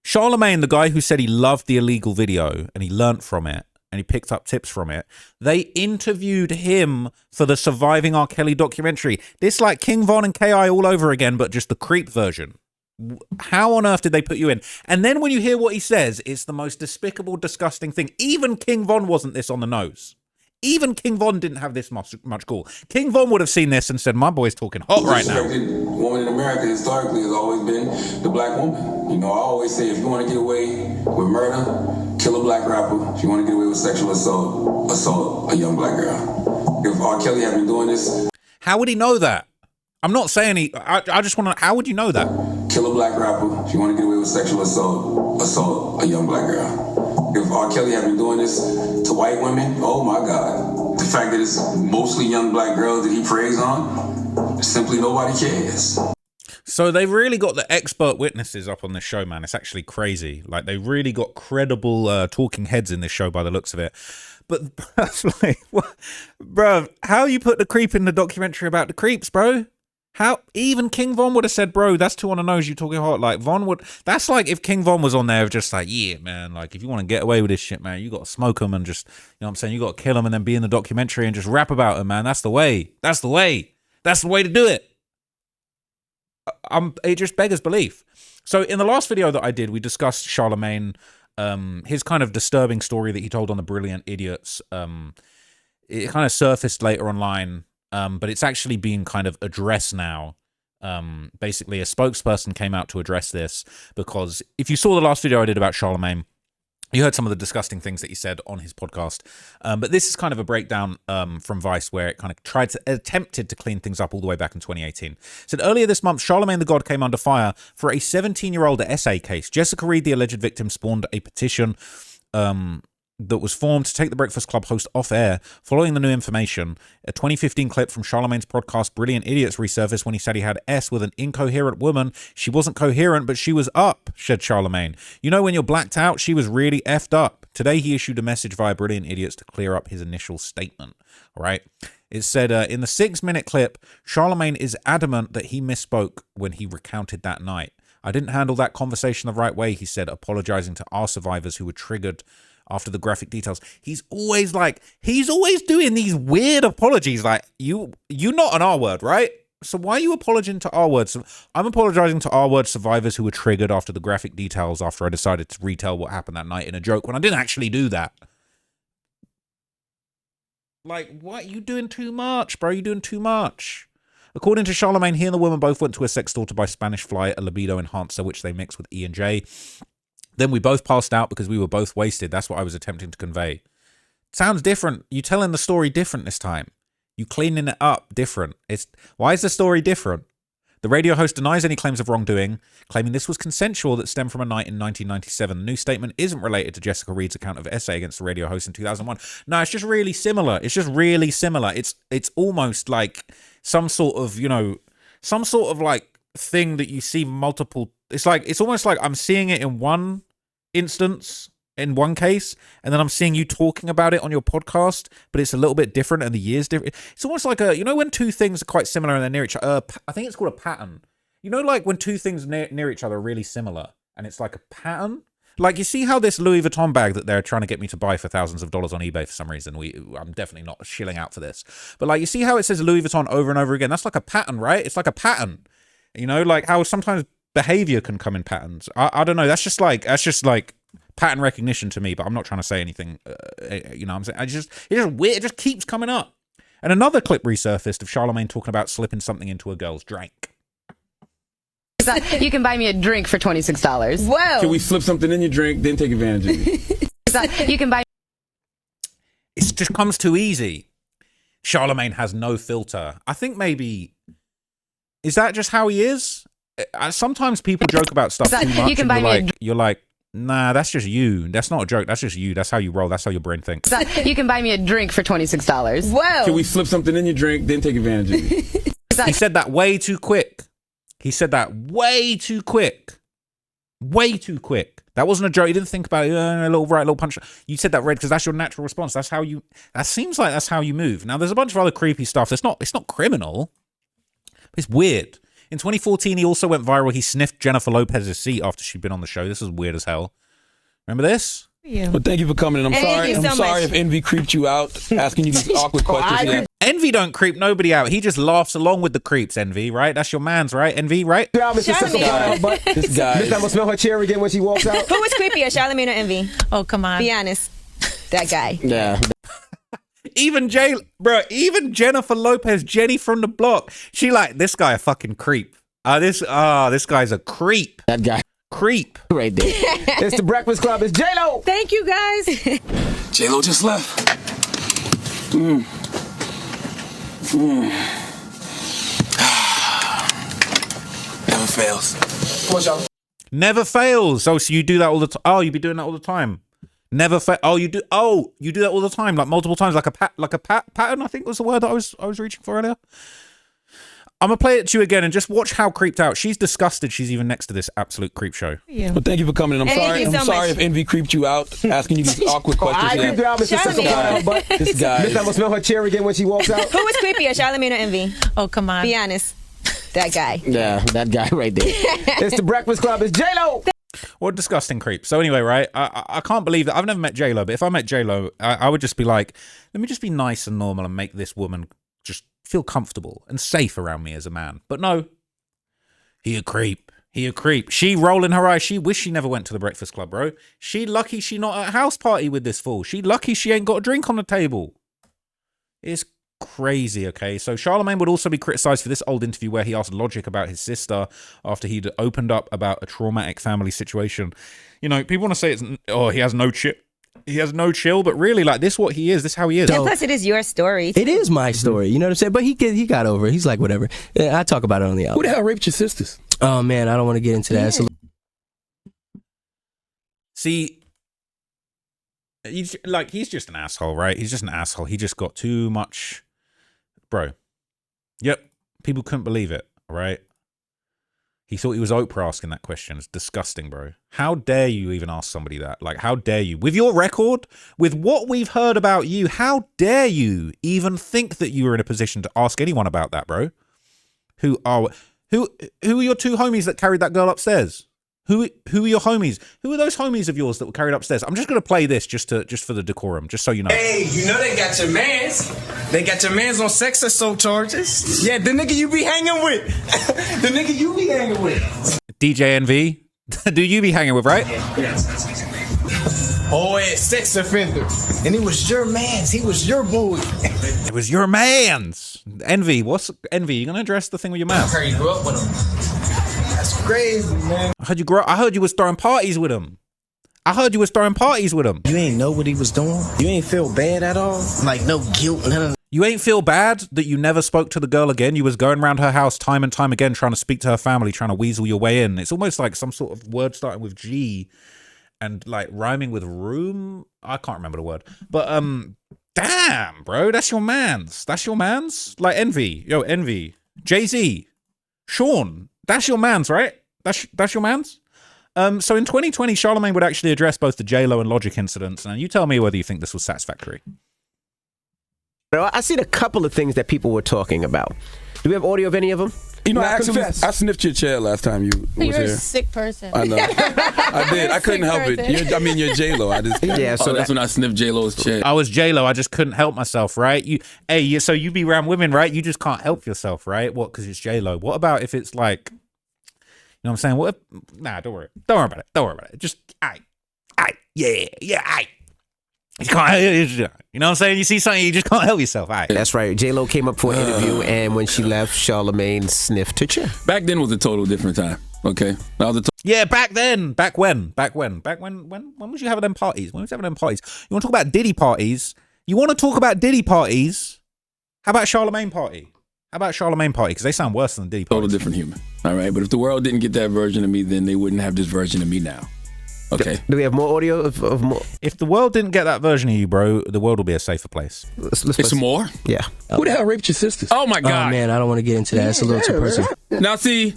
Charlemagne, the guy who said he loved the illegal video and he learnt from it and he picked up tips from it, they interviewed him for the Surviving R. Kelly documentary. This like King Von and KI all over again, but just the creep version. How on earth did they put you in? And then when you hear what he says, it's the most despicable, disgusting thing. Even King Von wasn't this on the nose. Even King Von didn't have this much gall. King Von would have seen this and said, my boy's talking hot right now. The woman in America historically has always been the black woman. You know, I always say if you want to get away with murder, kill a black rapper. If you want to get away with sexual assault a young black girl. If R. Kelly had been doing this. How would he know that? I'm not saying I just want to, how would you know that? Kill a black rapper. If you want to get away with sexual assault a young black girl. If R. Kelly had been doing this to white women, oh my God. The fact that it's mostly young black girls that he preys on, simply nobody cares. So they've really got the expert witnesses up on this show, man. It's actually crazy. Like, they really got credible talking heads in this show by the looks of it. But, like, bro, how you put the creep in the documentary about the creeps, bro? How even King Von would have said, bro, that's too on the nose, you talking hot. Like, Von would, that's like if King Von was on there just like, yeah, man, like, if you want to get away with this shit, man, you got to smoke them and just, you know what I'm saying, you got to kill them and then be in the documentary and just rap about them, man. That's the way. That's the way. That's the way to do it. It just beggars belief. So in the last video that I did, we discussed Charlemagne, his kind of disturbing story that he told on the Brilliant Idiots. It kind of surfaced later online. But it's actually being kind of addressed now. Basically, a spokesperson came out to address this because if you saw the last video I did about Charlemagne, You heard some of the disgusting things that he said on his podcast. But this is kind of a breakdown from Vice where it kind of attempted to clean things up all the way back in 2018. It said, earlier this month, Charlemagne the God came under fire for a 17-year-old essay case. Jessica Reed, the alleged victim, spawned a petition that was formed to take the Breakfast Club host off air following the new information. A 2015 clip from Charlemagne's podcast Brilliant Idiots resurfaced when he said he had S with an incoherent woman. She wasn't coherent, but she was up, said Charlemagne. You know, when you're blacked out, she was really effed up. Today, he issued a message via Brilliant Idiots to clear up his initial statement. All right. It said, in the 6-minute clip, Charlemagne is adamant that he misspoke when he recounted that night. I didn't handle that conversation the right way, he said, apologizing to our survivors who were triggered after the graphic details. He's always doing these weird apologies. Like, you're not an R word, right? So why are you apologizing to R words? I'm apologizing to R word survivors who were triggered after the graphic details after I decided to retell what happened that night in a joke when I didn't actually do that. Like, what? You doing too much, bro. You're doing too much. According to Charlemagne, he and the woman both went to a sex store to buy Spanish Fly, a libido enhancer, which they mixed with E&J. Then we both passed out because we were both wasted. That's what I was attempting to convey. Sounds different. You telling the story different this time. You cleaning it up different. Why is the story different? The radio host denies any claims of wrongdoing, claiming this was consensual that stemmed from a night in 1997. The new statement isn't related to Jessica Reed's account of essay against the radio host in 2001. No, it's just really similar. It's just really similar. It's almost like some sort of, like thing that you see multiple. It's almost like I'm seeing it in one instance, in one case, and then I'm seeing you talking about it on your podcast, but it's a little bit different and the year's different. It's almost like when two things are quite similar and they're near each other. I think it's called a pattern. Like when two things near each other are really similar and it's like a pattern. Like, you see how this Louis Vuitton bag that they're trying to get me to buy for thousands of dollars on eBay for some reason, I'm definitely not shilling out for this. But like, you see how it says Louis Vuitton over and over again? That's like a pattern, right? It's like a pattern. Like how sometimes behavior can come in patterns. I don't know. That's just like pattern recognition to me, but I'm not trying to say anything. I'm saying it's just weird. It just keeps coming up. And another clip resurfaced of Charlemagne talking about slipping something into a girl's drink. You can buy me a drink for $26. Whoa. Can we slip something in your drink, then take advantage of it? You can buy. It just comes too easy. Charlemagne has no filter. I think maybe, is that just how he is? Sometimes people joke about stuff too much. You can buy me you're like, nah, that's just you. That's not a joke. That's just you. That's how you roll. That's how your brain thinks. You can buy me a drink for $26. Whoa. Can we slip something in your drink, then take advantage of it? He said that way too quick. He said that way too quick. Way too quick. That wasn't a joke. You didn't think about it. A little punch. You said that red because that's your natural response. That seems like that's how you move. Now, there's a bunch of other creepy stuff. It's not criminal. It's weird. In 2014, he also went viral. He sniffed Jennifer Lopez's seat after she'd been on the show. This is weird as hell. Remember this? Yeah. Well, thank you for coming. And I'm sorry if Envy creeped you out, asking you these awkward questions. Envy don't creep nobody out. He just laughs along with the creeps, Envy, right? That's your man's, right? Envy, right? This guy. Miss I'm gonna smell her chair again when she walks out. Who was creepier, Charlemagne or Envy? Oh, come on. Be honest. That guy. Yeah. Even Jennifer Lopez, Jenny from the block, she like, this guy a fucking creep. This guy's a creep. That guy. Creep. Right there. It's the Breakfast Club. It's J-Lo. Thank you, guys. J-Lo just left. Never fails. Come on, y'all. Never fails. Oh, so you do that all the time. Oh, you be doing that all the time. Never fail. Oh, you do that all the time, like multiple times, like a pattern, I think was the word that I was reaching for earlier. I'm gonna play it to you again and just watch how creeped out. She's disgusted she's even next to this absolute creep show. Yeah. Well, thank you for coming. And I'm sorry if Envy creeped you out, asking you these awkward questions. I creeped her out, This guy. Miss I'm gonna smell her chair again when she walks out. Who was creepier, Charlemagne or Envy? Oh, come on. Be honest. That guy. Yeah, that guy right there. It's the Breakfast Club. It's J-Lo. What a disgusting creep. So anyway, right, I can't believe that. I've never met J-Lo, but if I met J-Lo, I would just be like, let me just be nice and normal and make this woman just feel comfortable and safe around me as a man. But no, he a creep. He a creep. She rolling her eyes. She wish she never went to the Breakfast Club, bro. She lucky she not at a house party with this fool. She lucky she ain't got a drink on the table. It's crazy, okay? So Charlemagne would also be criticized for this old interview where he asked Logic about his sister after he'd opened up about a traumatic family situation. You know, people want to say he has no chill. He has no chill, but really, like, this what he is. This how he is. And plus, it is your story. It is my story. You know what I'm saying? But he got over it. He's like, whatever. Yeah, I talk about it on the album. Who the hell raped your sisters? Oh, man, I don't want to get into that. See, he's just an asshole, right? He's just an asshole. He just got too much. Bro. Yep. People couldn't believe it, right? He thought he was Oprah asking that question. It's disgusting, bro. How dare you even ask somebody that? Like, how dare you? With your record, with what we've heard about you, how dare you even think that you were in a position to ask anyone about that, bro? Who are your two homies that carried that girl upstairs? Who are your homies? Who are those homies of yours that were carried upstairs? I'm just gonna play this just for the decorum, just so you know. Hey, you know they got your mans. They got your mans on sex assault charges. Yeah, the nigga you be hanging with. The nigga you be hanging with. DJ NV, do you be hanging with, right? Yes. Oh, yeah, sex offender. And he was your mans. He was your boy. It was your mans. Envy, what's Envy? You gonna address the thing with your man? That's how you grew up with him. That's crazy, man. I heard you was throwing parties with him. You ain't know what he was doing? You ain't feel bad at all? Like no guilt, none of. You ain't feel bad that you never spoke to the girl again? You was going around her house time and time again trying to speak to her family, trying to weasel your way in. It's almost like some sort of word starting with G and like rhyming with room. I can't remember the word. But damn, bro, that's your mans. Like Envy. Yo, Envy. Jay-Z. Sean. That's your mans, right? That's your mans? So in 2020, Charlemagne would actually address both the J-Lo and Logic incidents. And you tell me whether you think this was satisfactory. I seen a couple of things that people were talking about. Do we have audio of any of them? You know, I sniffed your chair last time you was You're here. a sick person. I know. I did. I couldn't help it. You're J-Lo. So that's when I sniffed J-Lo's chair. I was J-Lo. I just couldn't help myself, right? So you be around women, right? You just can't help yourself, right? What? Because it's J-Lo. What about if it's like, you know what I'm saying? What if, nah, don't worry about it. Just, yeah. You can't, you know what I'm saying? You see something, you just can't help yourself. All right. That's right. J-Lo came up for an interview, and when she left, Charlemagne sniffed her chair. Back then was a total different time. Okay, yeah, back then. Back when was you having them parties? When was you having them parties? You want to talk about Diddy parties? How about Charlemagne party? Because they sound worse than Diddy parties. Total different human. All right, but if the world didn't get that version of me, then they wouldn't have this version of me now. Okay. Do we have more audio of more? If the world didn't get that version of you, bro, the world will be a safer place. It's more? Yeah. Who the hell raped your sisters? Oh, my God. Oh, man, I don't want to get into that. It's a little too personal. Now, see,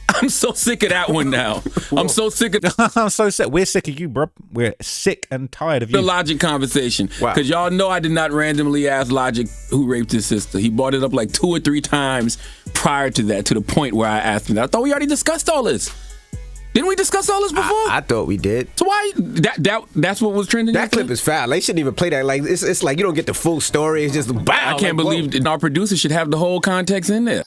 I'm so sick of that one now. I'm so sick of... I'm so sick. We're sick of you, bro. We're sick and tired of you. The Logic conversation. Because y'all know I did not randomly ask Logic who raped his sister. He brought it up like 2 or 3 times prior to that, to the point where I asked him that. I thought we already discussed all this. Didn't we discuss all this before? I thought we did. So why that's what was trending? That clip is foul. They shouldn't even play that. Like it's like you don't get the full story. It's just I can't believe our producer should have the whole context in there.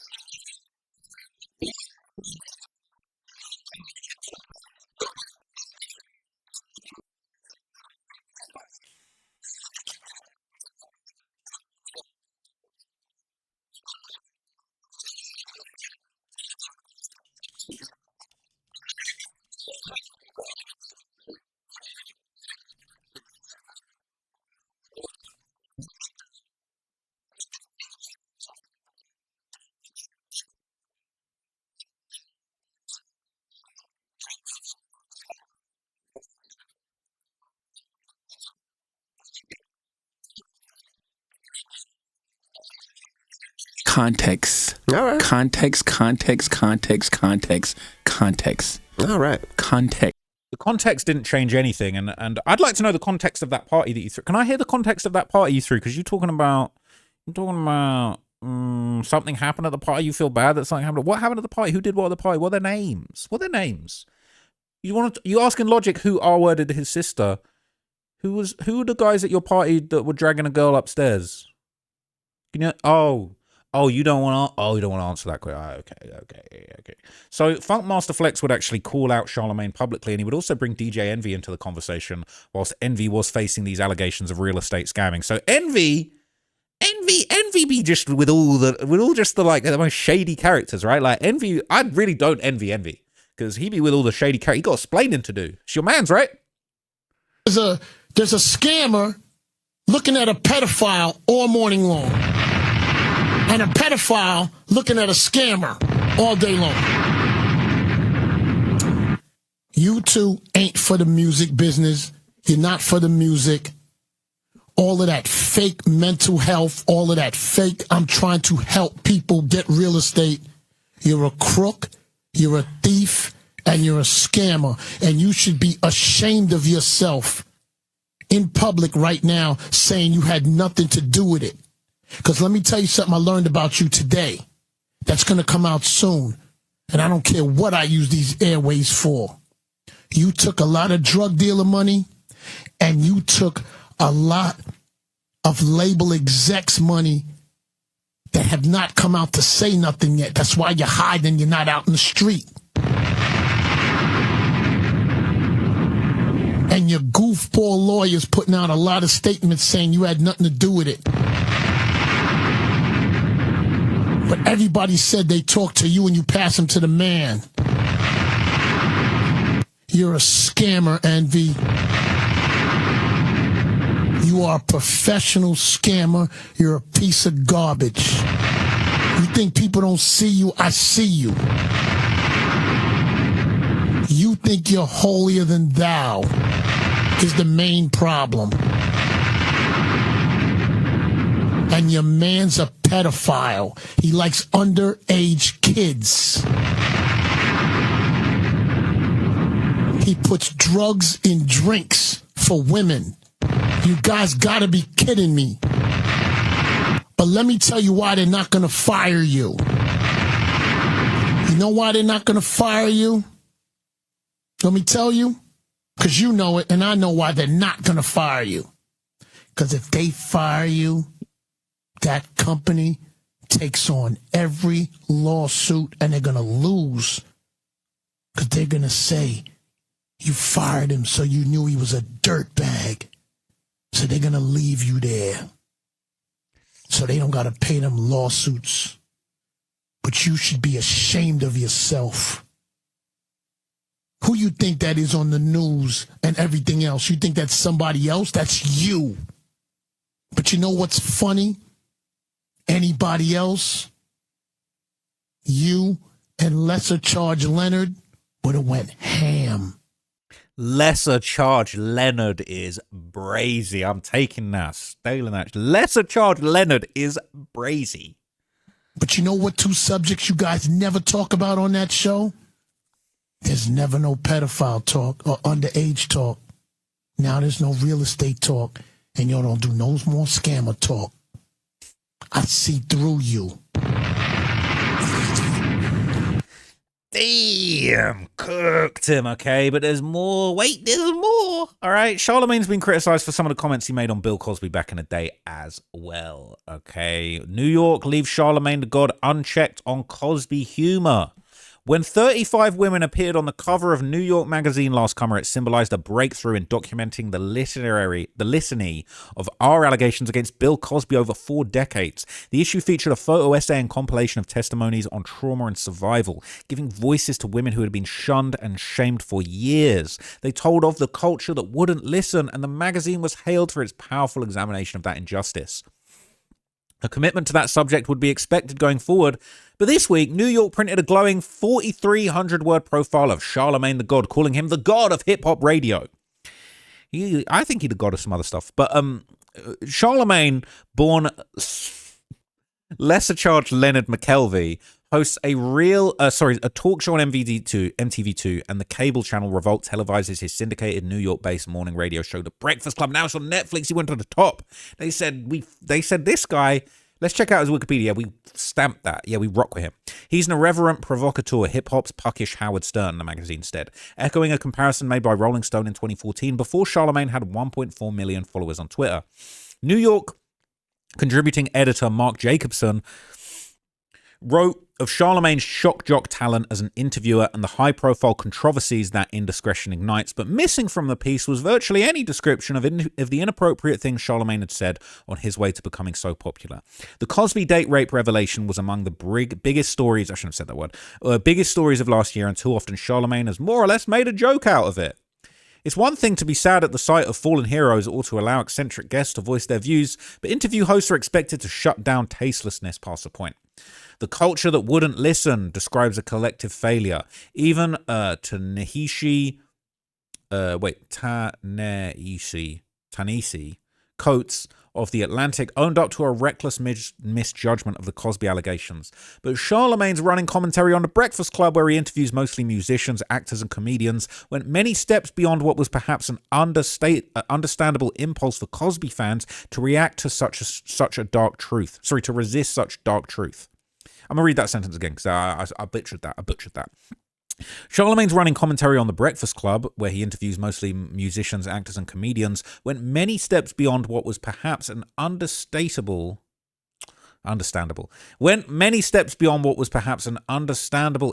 Context. All right. Context. All right. Context. The context didn't change anything, and I'd like to know the context of that party that you threw. Can I hear the context of that party you threw? Because you're talking about something happened at the party. You feel bad that something happened. What happened at the party? Who did what at the party? What are their names? You asking Logic who R-worded his sister? Who were the guys at your party that were dragging a girl upstairs? You don't want to answer that question. Okay. So Funkmaster Flex would actually call out Charlemagne publicly, and he would also bring DJ Envy into the conversation, whilst Envy was facing these allegations of real estate scamming. So Envy Envy be just with all just the like the most shady characters, right? Like Envy, I really don't envy because he be with all the shady characters. He got explaining to do. It's your man's, right? There's a scammer looking at a pedophile all morning long, and a pedophile looking at a scammer all day long. You two ain't for the music business. You're not for the music. All of that fake mental health, all of that fake, I'm trying to help people get real estate. You're a crook, you're a thief, and you're a scammer. And you should be ashamed of yourself in public right now saying you had nothing to do with it. Because let me tell you something I learned about you today that's going to come out soon. And I don't care what I use these airways for. You took a lot of drug dealer money, and you took a lot of label execs money that have not come out to say nothing yet. That's why you're hiding. You're not out in the street. And your goofball lawyers putting out a lot of statements saying you had nothing to do with it. But everybody said they talked to you and you pass them to the man. You're a scammer, Envy. You are a professional scammer. You're a piece of garbage. You think people don't see you? I see you. You think you're holier than thou is the main problem. And your man's a pedophile. He likes underage kids. He puts drugs in drinks for women. You guys gotta be kidding me. But let me tell you why they're not gonna fire you. You know why they're not gonna fire you? Let me tell you. Because you know it, and I know why they're not gonna fire you. Because if they fire you, that company takes on every lawsuit, and they're gonna lose. Because they're gonna say, you fired him so you knew he was a dirtbag. So they're going to leave you there. So they don't got to pay them lawsuits. But you should be ashamed of yourself. Who you think that is on the news and everything else? You think that's somebody else? That's you. But you know what's funny? Anybody else? You and Lesser Charge Leonard would have went ham. Lesser Charge Leonard is brazy. I'm taking that, stealing that. Lesser Charge Leonard is brazy. But you know what two subjects you guys never talk about on that show? There's never no pedophile talk or underage talk. Now there's no real estate talk. And y'all don't do no more scammer talk. I see through you. Damn, cooked him, okay? But there's more. Wait, there's more. All right, Charlemagne's been criticized for some of the comments he made on Bill Cosby back in the day as well, okay? New York leaves Charlemagne the God unchecked on Cosby humor. When 35 women appeared on the cover of New York Magazine last summer, it symbolized a breakthrough in documenting the litany of our allegations against Bill Cosby over 4 decades. The issue featured a photo essay and compilation of testimonies on trauma and survival, giving voices to women who had been shunned and shamed for years. They told of the culture that wouldn't listen, and the magazine was hailed for its powerful examination of that injustice. A commitment to that subject would be expected going forward, but this week, New York printed a glowing 4,300-word profile of Charlemagne the God, calling him the god of hip-hop radio. I think he's the god of some other stuff, but Charlemagne, born Lesser Charge Leonard McKelvey, hosts a talk show on MTV2, and the cable channel Revolt televises his syndicated New York-based morning radio show, The Breakfast Club. Now it's on Netflix. He went to the top. They said this guy. Let's check out his Wikipedia. We stamped that. Yeah, we rock with him. He's an irreverent provocateur, hip-hop's puckish Howard Stern, the magazine said, echoing a comparison made by Rolling Stone in 2014 before Charlemagne had 1.4 million followers on Twitter. New York contributing editor Mark Jacobson wrote of Charlemagne's shock jock talent as an interviewer and the high-profile controversies that indiscretion ignites, but missing from the piece was virtually any description of the inappropriate things Charlemagne had said on his way to becoming so popular. The Cosby date rape revelation was among the biggest stories, I shouldn't have said that word, biggest stories of last year, and too often Charlemagne has more or less made a joke out of it. It's one thing to be sad at the sight of fallen heroes or to allow eccentric guests to voice their views, but interview hosts are expected to shut down tastelessness past the point. The culture that wouldn't listen describes a collective failure. Even Ta-Nehisi Coates of The Atlantic owned up to a reckless misjudgment of the Cosby allegations. But Charlemagne's running commentary on The Breakfast Club, where he interviews mostly musicians, actors, and comedians, went many steps beyond what was perhaps an understandable impulse for Cosby fans to react to such a dark truth. Sorry, to resist such dark truth. I'm going to read that sentence again because I butchered that. Charlemagne's running commentary on The Breakfast Club, where he interviews mostly musicians, actors, and comedians, went many steps beyond what was perhaps an understandable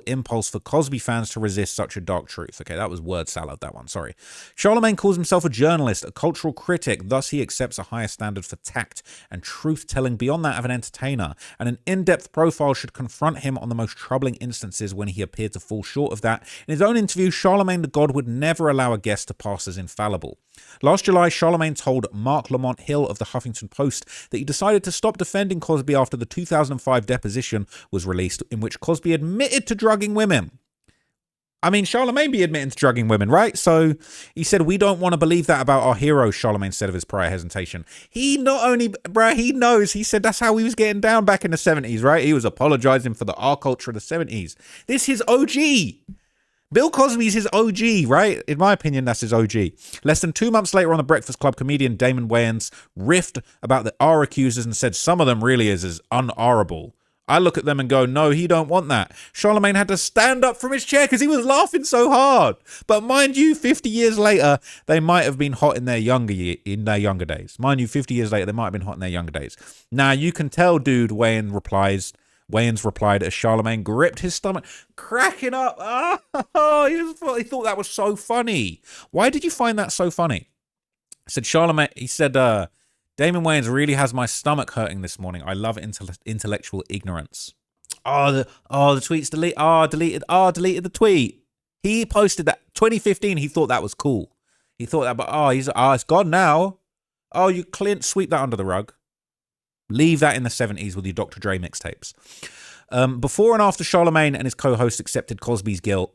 impulse for Cosby fans to resist such a dark truth. Okay, that was word salad, that one, sorry. Charlemagne calls himself a journalist, a cultural critic, thus he accepts a higher standard for tact and truth-telling beyond that of an entertainer, and an in-depth profile should confront him on the most troubling instances when he appeared to fall short of that. In his own interview, Charlemagne the God would never allow a guest to pass as infallible. Last July, Charlemagne told Mark Lamont Hill of the Huffington Post that he decided to stop defending Cosby after the 2005 deposition was released, in which Cosby admitted to drugging women. I mean, Charlemagne be admitting to drugging women, right? So he said, "We don't want to believe that about our hero," Charlemagne said of his prior hesitation. He not only, he knows, he said that's how he was getting down back in the 70s, right? He was apologizing for the our culture of the 70s. This is OG. Bill Cosby's his OG, right? In my opinion, that's his OG. Less than 2 months later on The Breakfast Club, comedian Damon Wayans riffed about the R accusers and said some of them really is as un-R-able. I look at them and go, no, he don't want that. Charlemagne had to stand up from his chair because he was laughing so hard. But mind you, 50 years later, they might have been hot in their younger days. Mind you, 50 years later, they might have been hot in their younger days. Now, you can tell, dude, Wayans replied as Charlemagne gripped his stomach, cracking up. Oh, he thought that was so funny. Why did you find that so funny? He said, Damon Wayans really has my stomach hurting this morning. I love intellectual ignorance. The tweet's deleted. Deleted the tweet. He posted that 2015. He thought that was cool. He thought that, but it's gone now. You sweep that under the rug. Leave that in the 70s with your Dr. Dre mixtapes. Before and after Charlemagne and his co-host accepted Cosby's guilt,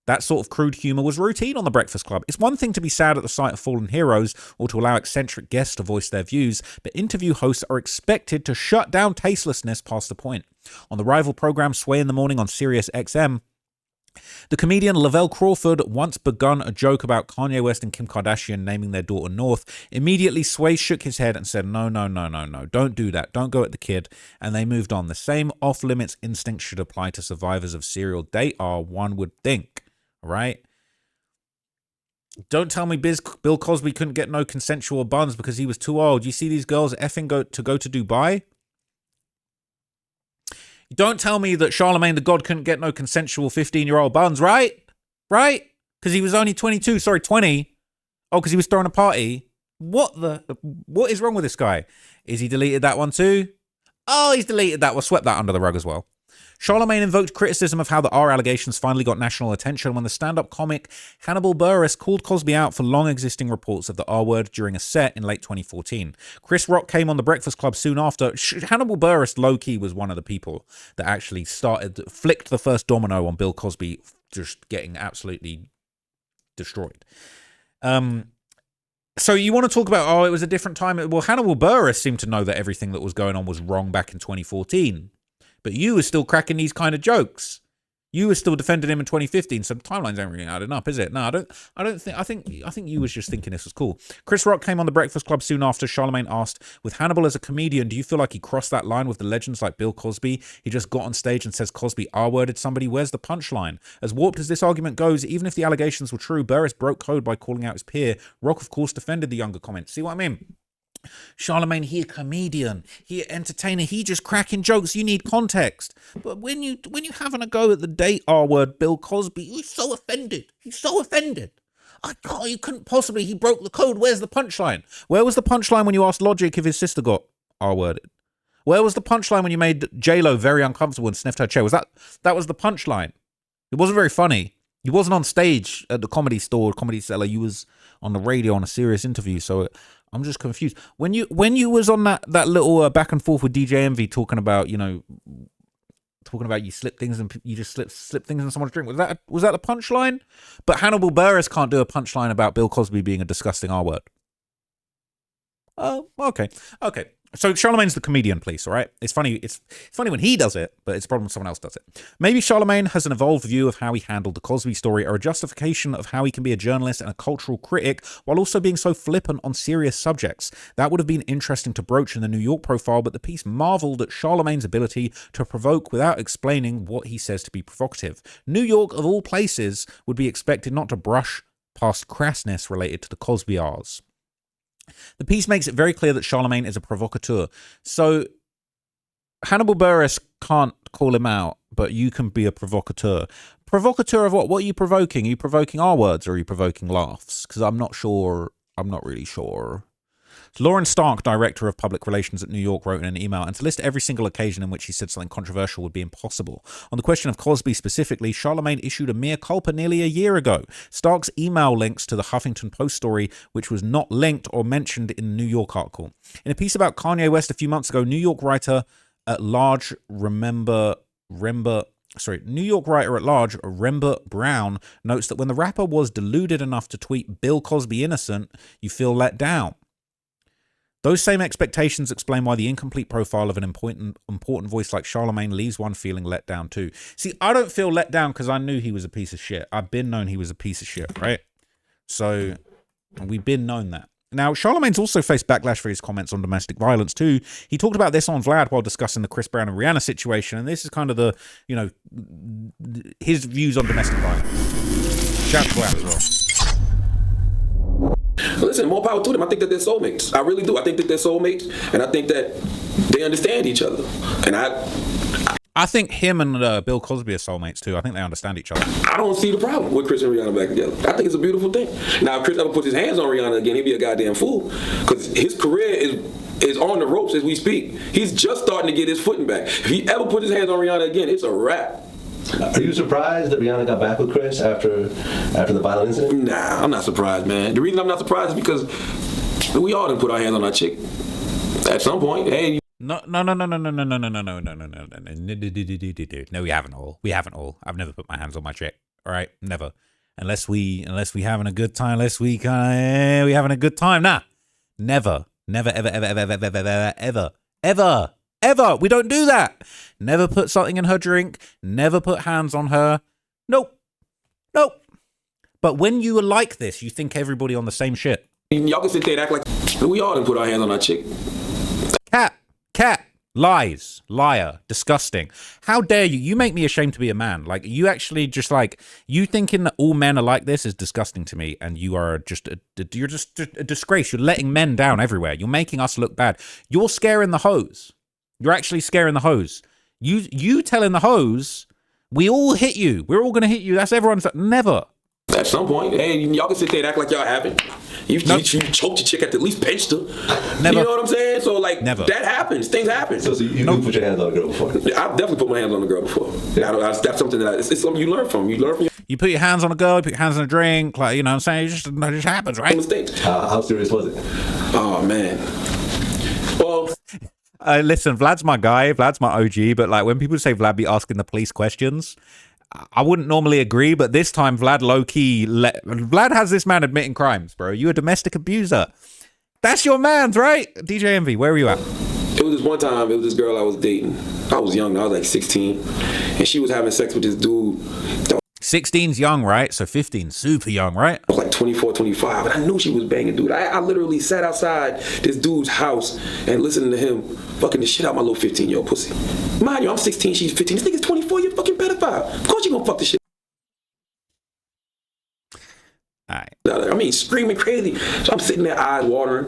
that sort of crude humor was routine on The Breakfast Club. It's one thing to be sad at the sight of fallen heroes or to allow eccentric guests to voice their views, but interview hosts are expected to shut down tastelessness past the point. On the rival program Sway in the Morning on Sirius XM, the comedian Lavelle Crawford once begun a joke about Kanye West and Kim Kardashian naming their daughter North. Immediately, Sway shook his head and said, no, don't do that. Don't go at the kid. And they moved on. The same off-limits instinct should apply to survivors of serial date R, one would think. Right? Don't tell me Bill Cosby couldn't get no consensual buns because he was too old. You see these girls effing go to Dubai? Don't tell me that Charlemagne the God couldn't get no consensual 15-year-old buns, right? Right? Because he was only 20. Oh, because he was throwing a party. What is wrong with this guy? Is he deleted that one too? Oh, he's deleted that. Well, swept that under the rug as well. Charlemagne invoked criticism of how the R allegations finally got national attention when the stand-up comic Hannibal Buress called Cosby out for long-existing reports of the R word during a set in late 2014. Chris Rock came on The Breakfast Club soon after. Hannibal Buress, low-key, was one of the people that actually flicked the first domino on Bill Cosby just getting absolutely destroyed. So you want to talk about, it was a different time. Well, Hannibal Buress seemed to know that everything that was going on was wrong back in 2014. But you were still cracking these kind of jokes. You were still defending him in 2015, so timelines ain't really adding up, is it? No, I think you was just thinking this was cool. Chris Rock came on The Breakfast Club soon after. Charlemagne asked, with Hannibal as a comedian, do you feel like he crossed that line with the legends like Bill Cosby? He just got on stage and says Cosby R-worded somebody. Where's the punchline? As warped as this argument goes, even if the allegations were true, Buress broke code by calling out his peer. Rock, of course, defended the younger comment. See what I mean? Charlemagne, he a comedian, he an entertainer, he just cracking jokes. You need context. But when you having a go at the date R word, Bill Cosby, he's so offended. He's so offended. I can't. You couldn't possibly. He broke the code. Where's the punchline? Where was the punchline when you asked Logic if his sister got R worded? Where was the punchline when you made J-Lo very uncomfortable and sniffed her chair? Was that was the punchline? It wasn't very funny. You wasn't on stage at the Comedy Store, Comedy Cellar. You was on the radio on a serious interview. So I'm just confused. When you was on that little back and forth with DJ Envy talking about you slip things and you just slip things in someone's drink. Was that the punchline? But Hannibal Buress can't do a punchline about Bill Cosby being a disgusting R word. Oh, okay. So Charlemagne's the comedian, please, all right? It's funny when he does it, but it's a problem when someone else does it. Maybe Charlemagne has an evolved view of how he handled the Cosby story, or a justification of how he can be a journalist and a cultural critic while also being so flippant on serious subjects. That would have been interesting to broach in the New York profile, but the piece marveled at Charlemagne's ability to provoke without explaining what he says to be provocative. New York, of all places, would be expected not to brush past crassness related to the Cosby R's. The piece makes it very clear that Charlemagne is a provocateur. So Hannibal Buress can't call him out, but you can be a provocateur. Provocateur of what? What are you provoking? Are you provoking R words or are you provoking laughs? Because I'm not really sure. Lauren Stark, director of public relations at New York, wrote in an email, and to list every single occasion in which he said something controversial would be impossible. On the question of Cosby specifically, Charlemagne issued a mea culpa nearly a year ago. Stark's email links to the Huffington Post story, which was not linked or mentioned in the New York article. In a piece about Kanye West a few months ago, New York writer at large Rember Brown notes that when the rapper was deluded enough to tweet Bill Cosby innocent, you feel let down. Those same expectations explain why the incomplete profile of an important voice like Charlemagne leaves one feeling let down too. See, I don't feel let down because I knew he was a piece of shit. I've been known he was a piece of shit, right? So we've been known that. Now, Charlemagne's also faced backlash for his comments on domestic violence too. He talked about this on Vlad while discussing the Chris Brown and Rihanna situation, and this is kind of the, his views on domestic violence. Shout to Vlad as well. Listen, more power to them. I think that they're soulmates. I really do. I think that they're soulmates, and I think that they understand each other. And I think him and Bill Cosby are soulmates too. I think they understand each other. I don't see the problem with Chris and Rihanna back together. I think it's a beautiful thing. Now, if Chris ever puts his hands on Rihanna again, he'd be a goddamn fool, because his career is on the ropes as we speak. He's just starting to get his footing back. If he ever puts his hands on Rihanna again, it's a wrap. Are you surprised that Rihanna got back with Chris after the violent incident? Nah, I'm not surprised, man. The reason I'm not surprised is because we all done put our hands on our chick at some point. Hey. No, we haven't all. I've never put my hands on my chick. All right, never. Unless we having a good time. Unless we having a good time. Nah, never, ever. We don't do that. Never put something in her drink. Never put hands on her. Nope. But when you are like this, you think everybody on the same shit. Y'all can sit there and act like we all done put our hands on our chick. Cat. Lies. Liar. Disgusting. How dare you? You make me ashamed to be a man. Like, you actually just you thinking that all men are like this is disgusting to me, and you are you're just a disgrace. You're letting men down everywhere. You're making us look bad. You're scaring the hoes. You're actually scaring the hoes. You telling the hoes, we all hit you. We're all going to hit you. That's everyone's. Never. At some point, hey, y'all can sit there and act like y'all haven't. You choked your chick at least pinched her. Never. You know what I'm saying? So, never. That happens. Things happen. So you put your hands on a girl before? I've definitely put my hands on a girl before. That's something it's something you learn from. You put your hands on a girl, you put your hands on a drink, you know what I'm saying? It just happens, right? Mistakes. How serious was it? Oh, man. Well... listen, Vlad's my guy. Vlad's my OG. But when people say Vlad be asking the police questions, I wouldn't normally agree. But this time, Vlad low-key... Vlad has this man admitting crimes, bro. You a domestic abuser. That's your man's, right? DJ Envy, where were you at? It was this one time, it was this girl I was dating. I was young. I was like 16. And she was having sex with this dude. 16's young, right? So 15's super young, right? I was like 24, 25, and I knew she was banging dude. I literally sat outside this dude's house and listening to him fucking the shit out my little 15-year-old pussy. Mind you, I'm 16, she's 15. This nigga's 24, you're fucking pedophile. Of course you gonna fuck the shit. All right. I mean, screaming crazy. So I'm sitting there, eyes watering.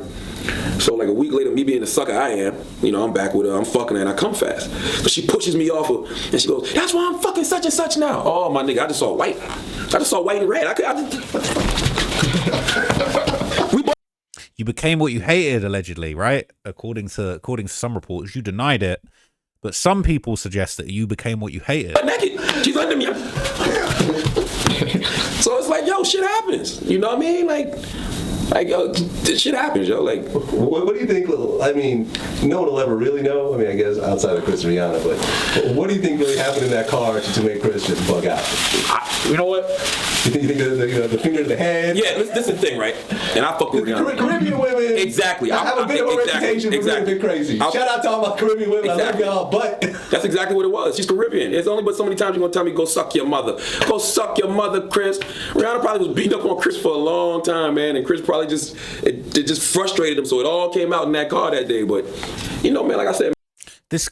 So like a week later, me being the sucker I am, you know, I'm back with her, I'm fucking her, and I come fast. But she pushes me off of, and she goes, that's why I'm fucking such and such now. Oh, my nigga, I just saw white. I just saw white and red. You became what you hated, allegedly, right? According to some reports, you denied it, but some people suggest that you became what you hated. Naked. She's under me. So it's like, yo, shit happens. You know what I mean? Like, yo, this shit happens, yo. Like, what do you think? I mean, no one will ever really know. I mean, I guess outside of Chris and Rihanna, but what do you think really happened in that car to make Chris just bug out? You know what? You think the finger to the head? Yeah, this is the thing, right? And I fuck with Rihanna. Caribbean women. Exactly. I have a bit of a reputation for being a bit crazy. Shout out to all my Caribbean women. Exactly. I love y'all, but that's exactly what it was. She's Caribbean. It's only but so many times you're gonna tell me go suck your mother. Go suck your mother, Chris. Rihanna probably was beating up on Chris for a long time, man, and Chris probably it just frustrated him, so it all came out in that car that day. But you know, man, like I said,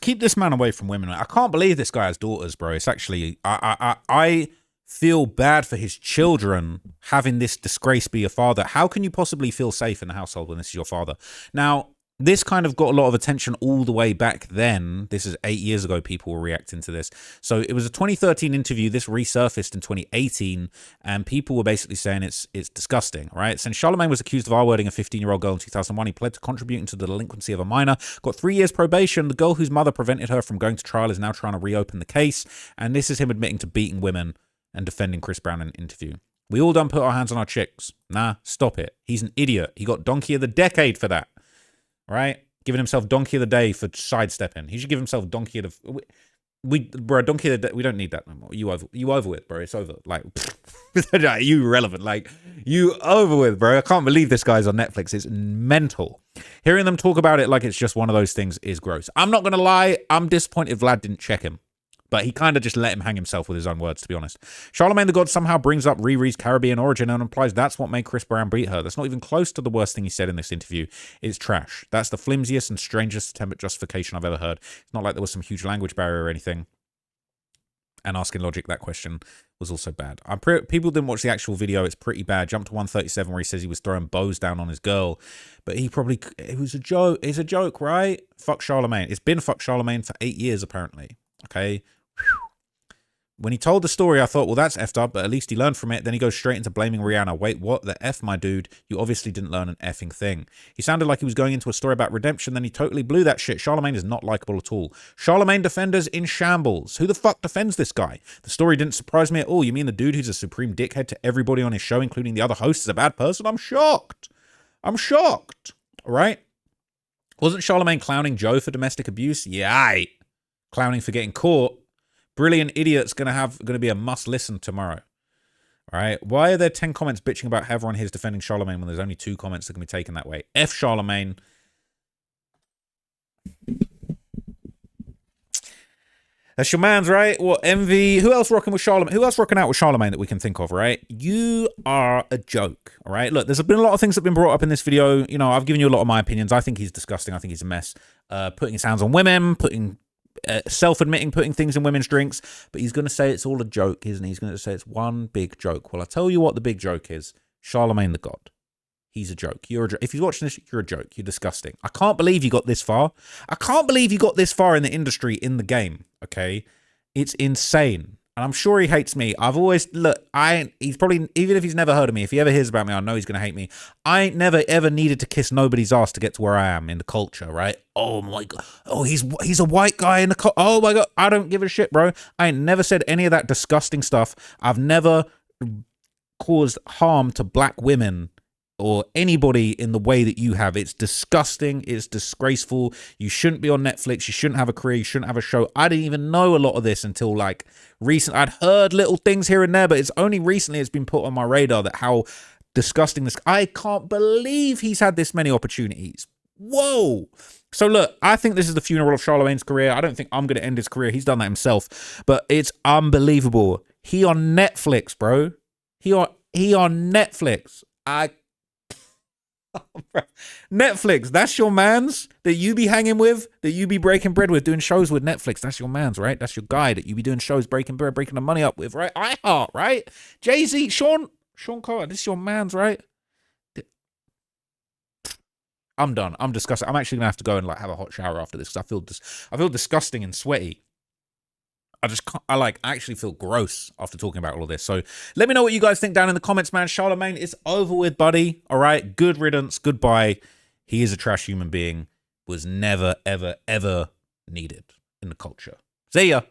keep this man away from women. I can't believe this guy has daughters, bro. It's actually I feel bad for his children having this disgrace be a father. How can you possibly feel safe in the household when this is your father? Now, this kind of got a lot of attention all the way back then. This is 8 years ago people were reacting to this. So it was a 2013 interview. This resurfaced in 2018, and people were basically saying it's disgusting, right? Since Charlemagne was accused of R-wording a 15-year-old girl in 2001, he pled to contributing to the delinquency of a minor, got 3 years probation. The girl whose mother prevented her from going to trial is now trying to reopen the case, and this is him admitting to beating women and defending Chris Brown in an interview. We all done put our hands on our chicks. Nah, stop it. He's an idiot. He got Donkey of the Decade for that. Right? Giving himself Donkey of the Day for sidestepping. He should give himself Donkey of the... Bro, Donkey of the Day... We don't need that no more. You over with, bro. It's over. Like, you irrelevant. Like, you over with, bro. I can't believe this guy's on Netflix. It's mental. Hearing them talk about it like it's just one of those things is gross. I'm not going to lie. I'm disappointed Vlad didn't check him. But he kind of just let him hang himself with his own words, to be honest. Charlemagne the God somehow brings up Riri's Caribbean origin and implies that's what made Chris Brown beat her. That's not even close to the worst thing he said in this interview. It's trash. That's the flimsiest and strangest attempt at justification I've ever heard. It's not like there was some huge language barrier or anything. And asking Logic that question was also bad. People didn't watch the actual video. It's pretty bad. Jump to 137 where he says he was throwing bows down on his girl. But it was a joke. It's a joke, right? Fuck Charlemagne. It's been fuck Charlemagne for 8 years, apparently. Okay? When he told the story, I thought, well, that's effed up, but at least he learned from it. Then he goes straight into blaming Rihanna. Wait, what? The F, my dude? You obviously didn't learn an effing thing. He sounded like he was going into a story about redemption, then he totally blew that shit. Charlemagne is not likable at all. Charlemagne defenders in shambles. Who the fuck defends this guy? The story didn't surprise me at all. You mean the dude who's a supreme dickhead to everybody on his show, including the other hosts, is a bad person? I'm shocked. I'm shocked. All right? Wasn't Charlemagne clowning Joe for domestic abuse? Yeah, aight. Clowning for getting caught. Brilliant Idiot's gonna be a must listen tomorrow. All right. Why are there 10 comments bitching about how everyone here is defending Charlemagne when there's only 2 comments that can be taken that way? F Charlemagne. That's your man's, right? What, Envy? Who else rocking with Charlemagne? Who else rocking out with Charlemagne that we can think of, right? You are a joke, all right? Look, there's been a lot of things that have been brought up in this video. You know, I've given you a lot of my opinions. I think he's disgusting. I think he's a mess. Putting his hands on women, self-admitting putting things in women's drinks, but he's going to say it's all a joke, isn't he? He's going to say it's one big joke. Well, I'll tell you what the big joke is. Charlemagne the God. He's a joke. You're a joke. If you're watching this, you're a joke. You're disgusting. I can't believe you got this far. I can't believe you got this far in the industry, in the game, okay? It's insane. And I'm sure he hates me. I've always, look, he's probably, even if he's never heard of me, if he ever hears about me, I know he's going to hate me. I ain't never, ever needed to kiss nobody's ass to get to where I am in the culture, right? Oh my God. Oh, he's a white guy in the oh my God. I don't give a shit, bro. I ain't never said any of that disgusting stuff. I've never caused harm to black women or anybody in the way that you have. It's disgusting. It's disgraceful. You shouldn't be on Netflix. You shouldn't have a career. You shouldn't have a show. I didn't even know a lot of this until like recent. I'd heard little things here and there, but it's only recently it's been put on my radar that how disgusting this. I can't believe he's had this many opportunities. Whoa. So look, I think this is the funeral of Charlemagne's career. I don't think I'm going to end his career. He's done that himself, but it's unbelievable. He on Netflix, bro. He on Netflix. Netflix, that's your mans that you be hanging with, that you be breaking bread with, doing shows with. Netflix, that's your mans, right? That's your guy that you be doing shows, breaking bread, breaking the money up with, right? iHeart, right? Jay-Z, Sean Carter, this is your mans, right? I'm done. I'm disgusted. I'm actually gonna have to go and like have a hot shower after this because I feel disgusting and sweaty. I just can't, I actually feel gross after talking about all of this. So let me know what you guys think down in the comments, man. Charlemagne, it's over with, buddy. All right, good riddance, goodbye. He is a trash human being. Was never, ever, ever needed in the culture. See ya.